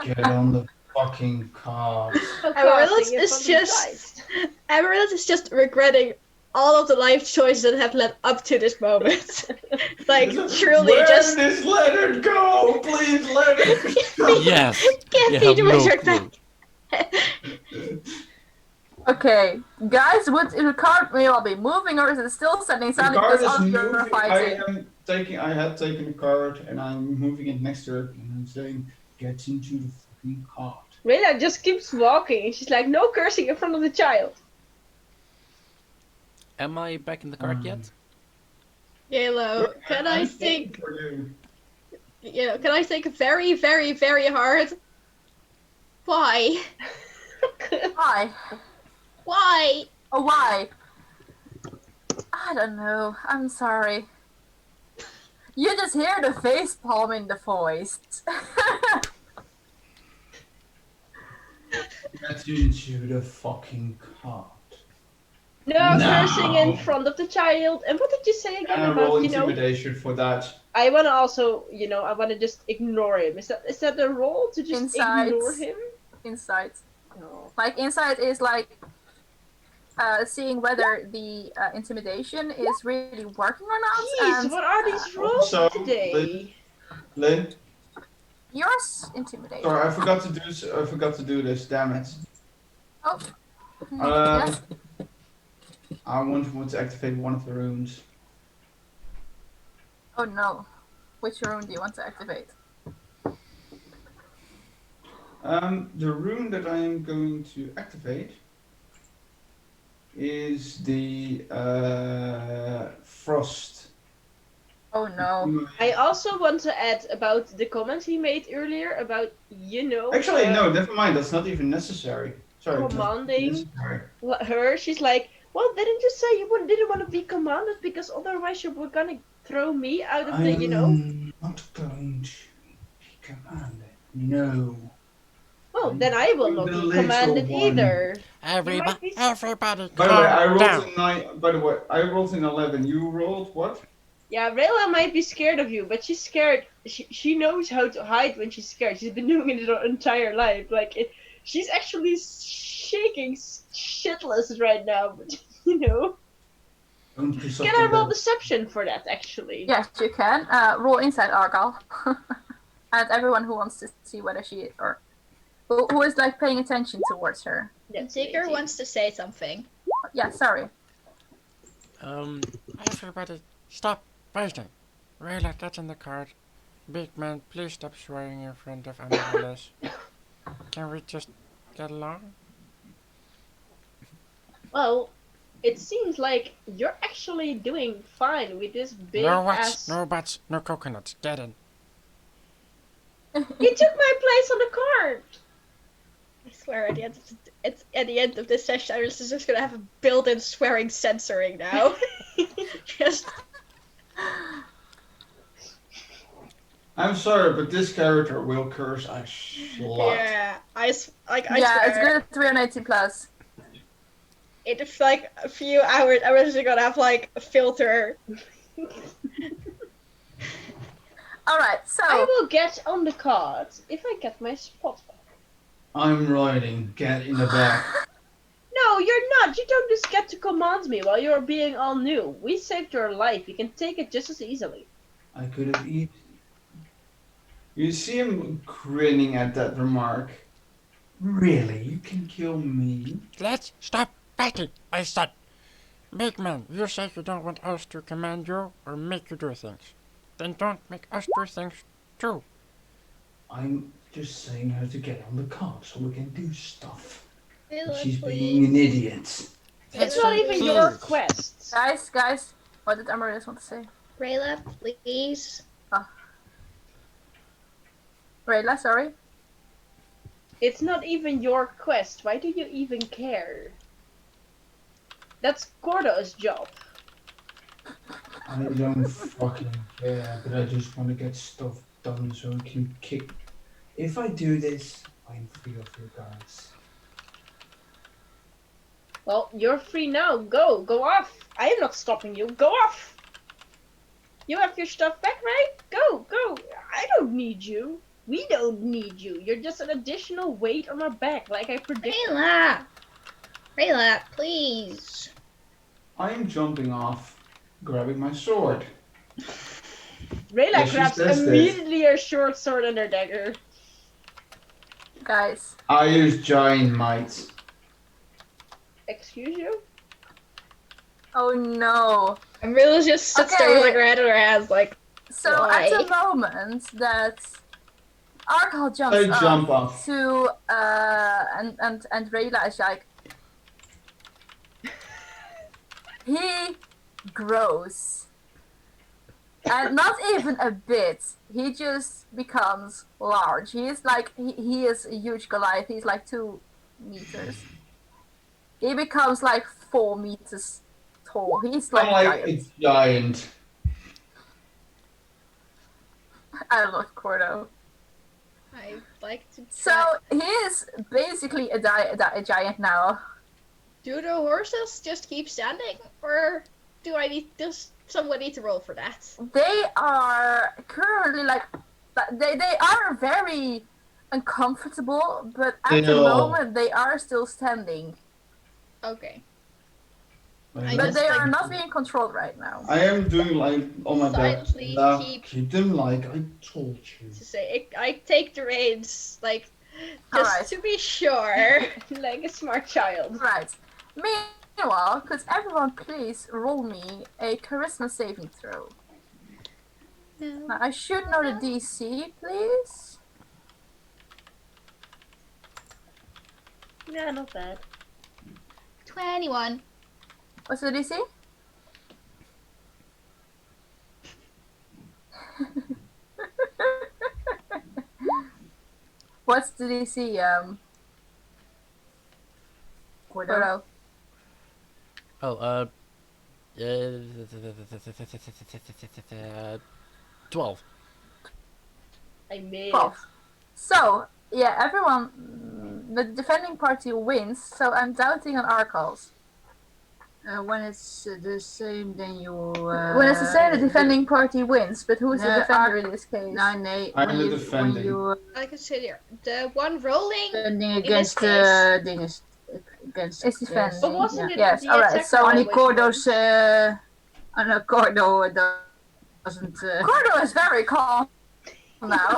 Get on the fucking cart. No Amaryllis cussing in is front of just- the child. Amaryllis is just regretting all of the life choices that have led up to this moment. Like, truly, Where just did this letter go? Please let it go. Yes. give You me have the no wizard clue. back. Okay, guys, would the cart may well be moving, or is it still standing The silent cart because is all of you are moving. fighting? I had taken the cart and I'm moving it next to her and I'm saying, get into the fucking cart. Rayla just keeps walking. She's like, no cursing in front of the child. Am I back in the cart yet? Yellow, can I I'm think? for you. Can I think very, very, very hard? Why? Why? Why? Oh, why? I don't know. I'm sorry. You just hear the face palm in the voice. Get into the fucking cart. No No. cursing in front of the child. And what did you say again And roll about, intimidation for that. I want to also, I want to just ignore him. Is that the role to just Insights. ignore him? Insight. No. Like, insight is like seeing whether the intimidation is really working or not. Jeez, And what are these rolls also, today? Lynn, yours intimidation. sorry, I forgot to do this. Damn it. Oh. Yes. I want to activate one of the runes. Oh no. Which rune do you want to activate? The rune that I am going to activate is the frost. Oh no. I also want to add about the comment he made earlier about, Actually, no, never mind. That's not even necessary. Sorry. that's not commanding necessary. her. She's like, well, didn't you say you didn't want to be commanded because otherwise you were gonna throw me out of the, I'm not going to be commanded. No. Well, then I will not The be little commanded one. either. Everybody, everybody, By the way, I calm rolled down. a 9. By the way, I rolled an 11. You rolled what? Yeah, Rayla might be scared of you, but she's scared. She knows how to hide when she's scared. She's been doing it her entire life. Like, she's actually shaking shitless right now, but, Don't be such Can a I roll little- deception for that, actually? Yes, you can. Roll inside Argal. And everyone who wants to see whether she or who is like paying attention towards her. That's Seeker 18. wants to say something. Yeah, sorry. Everybody, stop fighting. Rayla, get in the cart. Big man, please stop swearing in front of Amaryllis. Can we just get along? Well, it seems like you're actually doing fine with this big No what's, ass. no buts, no coconuts. Get in. You took my place on the cart. I swear, at the end of this session, I was just gonna have a built-in swearing censoring now. Just I'm sorry, but this character will curse a lot. yeah, I Yeah, swear. it's good at 380 plus. In like a few hours, I was just gonna have like a filter. Alright, so I will get on the cart if I get my spot back. I'm riding. Get in the back. No, you're not. You don't just get to command me while you're being all new. We saved your life. You can take it just as easily. I could have eaten. You see him grinning at that remark. Really? You can kill me? Let's stop fighting, I said. Big man, you said you don't want us to command you or make you do things. Then don't make us do things too. I'm just saying her to get on the car so we can do stuff. But Rayla, she's being an please. idiot. It's not even your Please. quest. Guys, what did Amaris want to say? Rayla, please. Rayla, sorry. It's not even your quest. Why do you even care? That's Gordo's job. I don't fucking care, but I just want to get stuff done so I can kick. If I do this, I'm free of you guys. Well, you're free now. Go off. I am not stopping you. Go off. You have your stuff back, right? Go. I don't need you. We don't need you. You're just an additional weight on our back, like I predicted. Rayla, please. I'm jumping off, grabbing my sword. Rayla Yeah, she grabs says this. immediately her short sword and her dagger. Guys. I use giant might. Excuse you? Oh no. And Rayla just sits there with Okay. like her head in her hands, like, So Why? at the moment that Arkal jumps I up jump off. to and Rayla is like he grows. And not even a bit. He just becomes large. He is like he is a huge Goliath. He's like 2 meters. He becomes like 4 meters tall. He's like, I'm like giant. a giant. I love Cordo. I like to So he is basically a giant now. Do the horses just keep standing, or do I need does someone need to roll for that? They are currently like, they are very uncomfortable, but at the Still. moment they are still standing. Okay. Like, But just, they are like- not being controlled right now. I am doing like on my back. Silently Now, keep- keep them like I told you. To say, I take the reins, like, just Alright. to be sure. Like a smart child. Right. Meanwhile, could everyone please roll me a charisma saving throw? Now, I should know the DC, please. Yeah, not bad. 21. What's the DC? What's the DC, Gordo? Oh, 12. I made 12. So, yeah, everyone, the defending party wins, so I'm doubting on Arcals. When it's the same, then you. When it's the same, the defending party wins, but who is the No, defender in this case? No, nee. I'm When the you defending. when you I consider the one rolling. defending this against case. dinges against. It's defending. But wasn't it Yes, the alright, attack so roll Only which Cordo's. won? No, Cordo doesn't. Cordo is very calm now.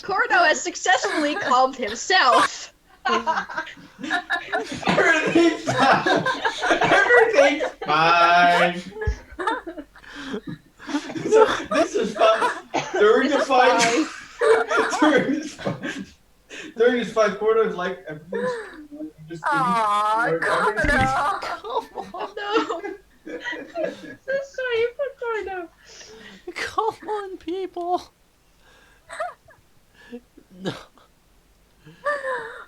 Cordo has successfully calmed himself. Everything's fine. Everything's fine. So, this is fun. During the fight, during this fight, Cordo is like everything's fine. Just Aww, Cordo. Cordo. No. So sorry for Cordo. Come on, people. No.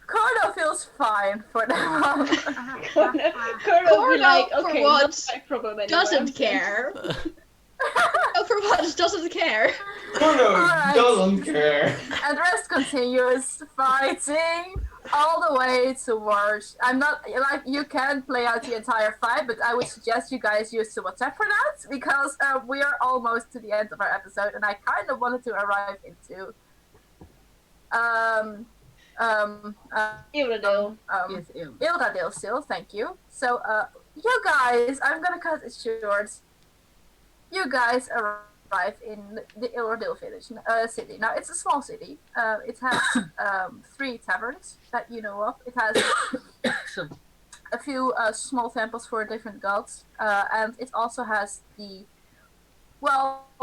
Cordo feels fine for now. Cordo will be like, for okay, not once, my problem anymore. Doesn't I'm safe. care. No, for once, doesn't care. Cordo Alright. doesn't care. And the rest continues fighting all the way towards. I'm not like you can play out the entire fight, but I would suggest you guys use the WhatsApp for that because we are almost to the end of our episode, and I kind of wanted to arrive into Everdale. Yes, ill. Ildadale still, thank you. So, you guys, I'm gonna cut it short. You guys arrive in the Ildadale village, city. Now, it's a small city. It has 3 taverns that you know of. It has a few small temples for different gods, and it also has the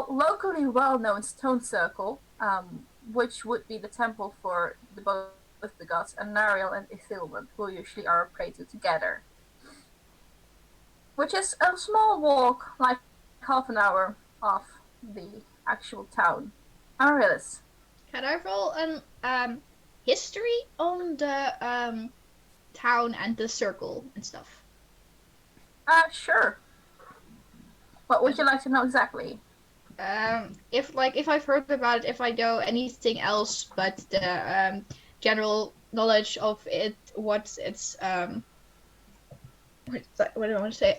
locally well-known stone circle, which would be the temple for both the gods Anariel and Ithilwyn, who usually are prayed to together. Which is a small walk, like half an hour off the actual town. Amaryllis. Can I roll an history on the town and the circle and stuff? Sure. What would you like to know exactly? If I've heard about it, if I know anything else but the general knowledge of it, what it's what do I want to say?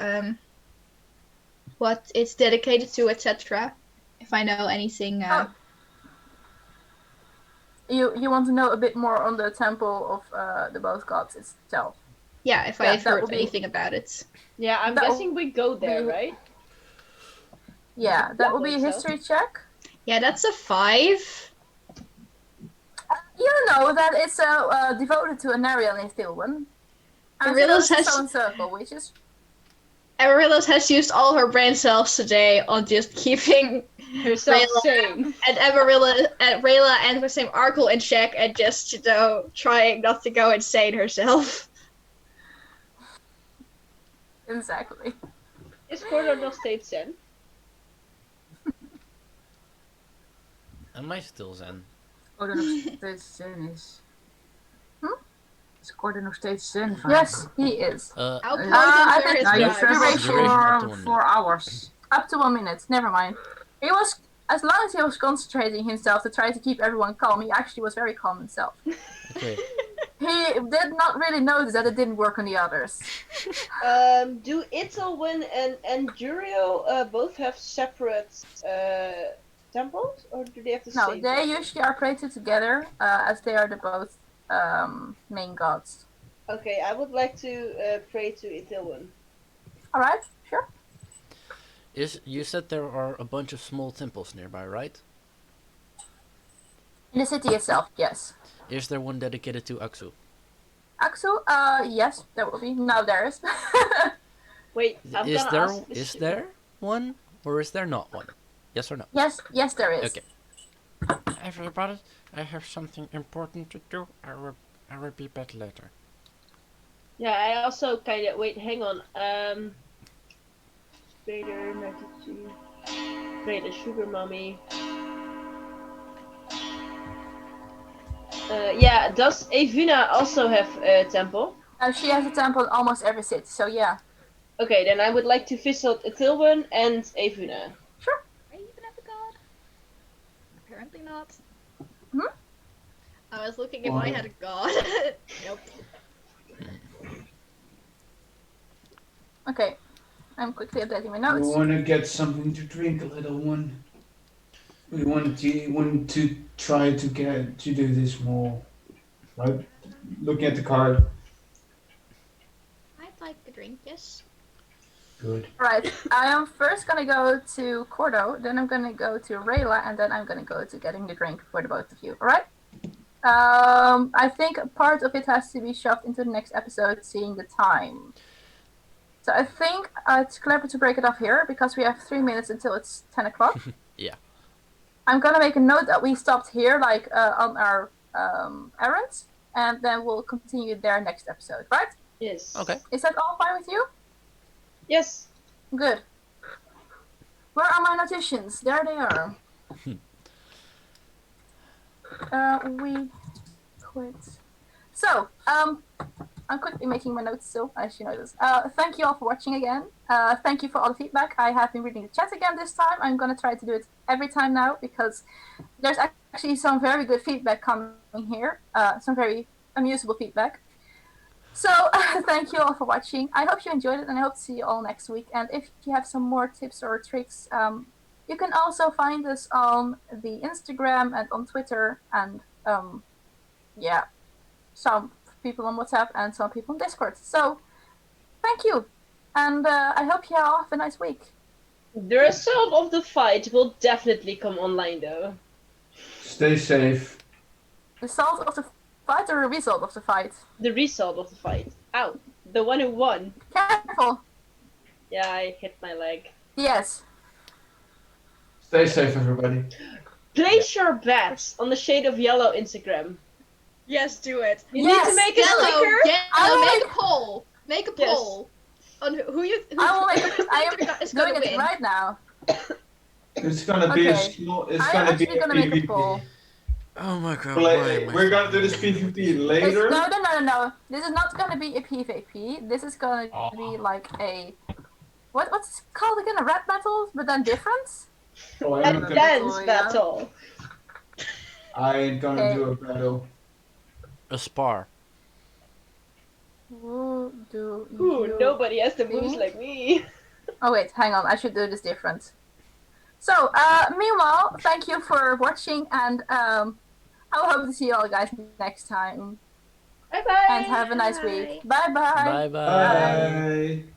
What it's dedicated to, etc. If I know anything. You want to know a bit more on the temple of the both gods itself. Yeah, if Yeah, I've that heard would be- anything about it. Yeah, I'm That guessing we go there, be- right? Yeah, that will be a think so. history check. Yeah, that's a 5. You know that it's devoted to Anariel and Ithilwyn. And Amaryllis so has- has stone circle, which is Amaryllis has used all her brain cells today on just keeping Herself Rayla sane. and Amarilla and Rayla and the same Arkle in check and just, trying not to go insane herself. exactly. Is Cordo nog steeds zen? Am I still zen? Oh, er nog steeds zen is. Scoorde nog steeds zen van. Yes, he is. How Uh, potent I are think- his Nou, you Yes, traveled duration. Duration up to 1 for 4 hours. Up to 1 minute, never mind. He was, as long as he was concentrating himself to try to keep everyone calm, he actually was very calm himself. Okay. He did not really notice that it didn't work on the others. Do Itelwyn and Durio both have separate temples, or do they have the No, same? they temple? usually are created together, as they are the both main gods. Okay, I would like to pray to Itelwyn. Alright, sure. You said there are a bunch of small temples nearby, right? In the city itself, yes. Is there one dedicated to Aksu? Axel, yes, there will be. No, there is. Wait, I'm Is gonna there ask this is there one or is there not one? Yes or no? yes, there is. Okay. Everybody, I have something important to do. I will be back later. Yeah, I also kind of wait. Hang on. Vader 92. Vader Sugar Mommy. Yeah, does Evuna also have a temple? She has a temple in almost every city, so yeah. Okay, then I would like to visit Ithilwyn and Evuna. Are you even have a god? Apparently not. Hmm? I was looking if I Why? had a god. Nope. Okay, I'm quickly updating my We notes. want to get something to drink, little one. We want to try to get to do this more. Right? Looking at the card. I'd like a drink, yes. Good. Right, I am first gonna go to Cordo, then I'm gonna go to Rayla, and then I'm gonna go to getting the drink for the both of you, alright? I think part of it has to be shoved into the next episode, seeing the time. So I think it's clever to break it off here, because we have 3 minutes until it's 10 o'clock. Yeah. I'm gonna make a note that we stopped here, like on our errands, and then we'll continue there next episode, right? Yes. Okay. Is that all fine with you? Yes. Good. Where are my notations? There they are. We quit. So, I'm quickly making my notes still, as you notice. Thank you all for watching again. Thank you for all the feedback. I have been reading the chat again this time. I'm gonna try to do it every time now, because there's actually some very good feedback coming here. Some very amusable feedback. So, thank you all for watching. I hope you enjoyed it, and I hope to see you all next week. And if you have some more tips or tricks, you can also find us on the Instagram and on Twitter. And yeah, some people on WhatsApp and some people on Discord. So thank you, and I hope you all have a nice week. The result of the fight will definitely come online though. Stay safe. Result of the fight or the result of the fight? The result of the fight. Ow. The one who won. Careful. Yeah, I hit my leg. Yes. Stay safe, everybody. Place your bets on the Shade of Yellow Instagram. Yes, do it. You need to Yes, make a sticker. I will Make a poll. Make a Yes. poll on who you. Who, I will make who you I am think is gonna doing it win. right now. It's gonna be a Okay. small. It's I'm gonna be actually a gonna make a PvP. poll. Oh my god, Like, why am I we're gonna so do this bad? PvP later. No. This is not gonna be a PvP. This is gonna be like a what's it called again? A rap battle, but then different. Oh, A I'm gonna, dance yeah. battle. I ain't gonna Okay. do a battle. A spar. Who do Ooh, you nobody has the moves think? like me. Oh wait, hang on. I should do this different. So, meanwhile, thank you for watching, and I will hope to see you all guys next time. Bye bye. And have a nice week. Bye bye. Bye bye. Bye.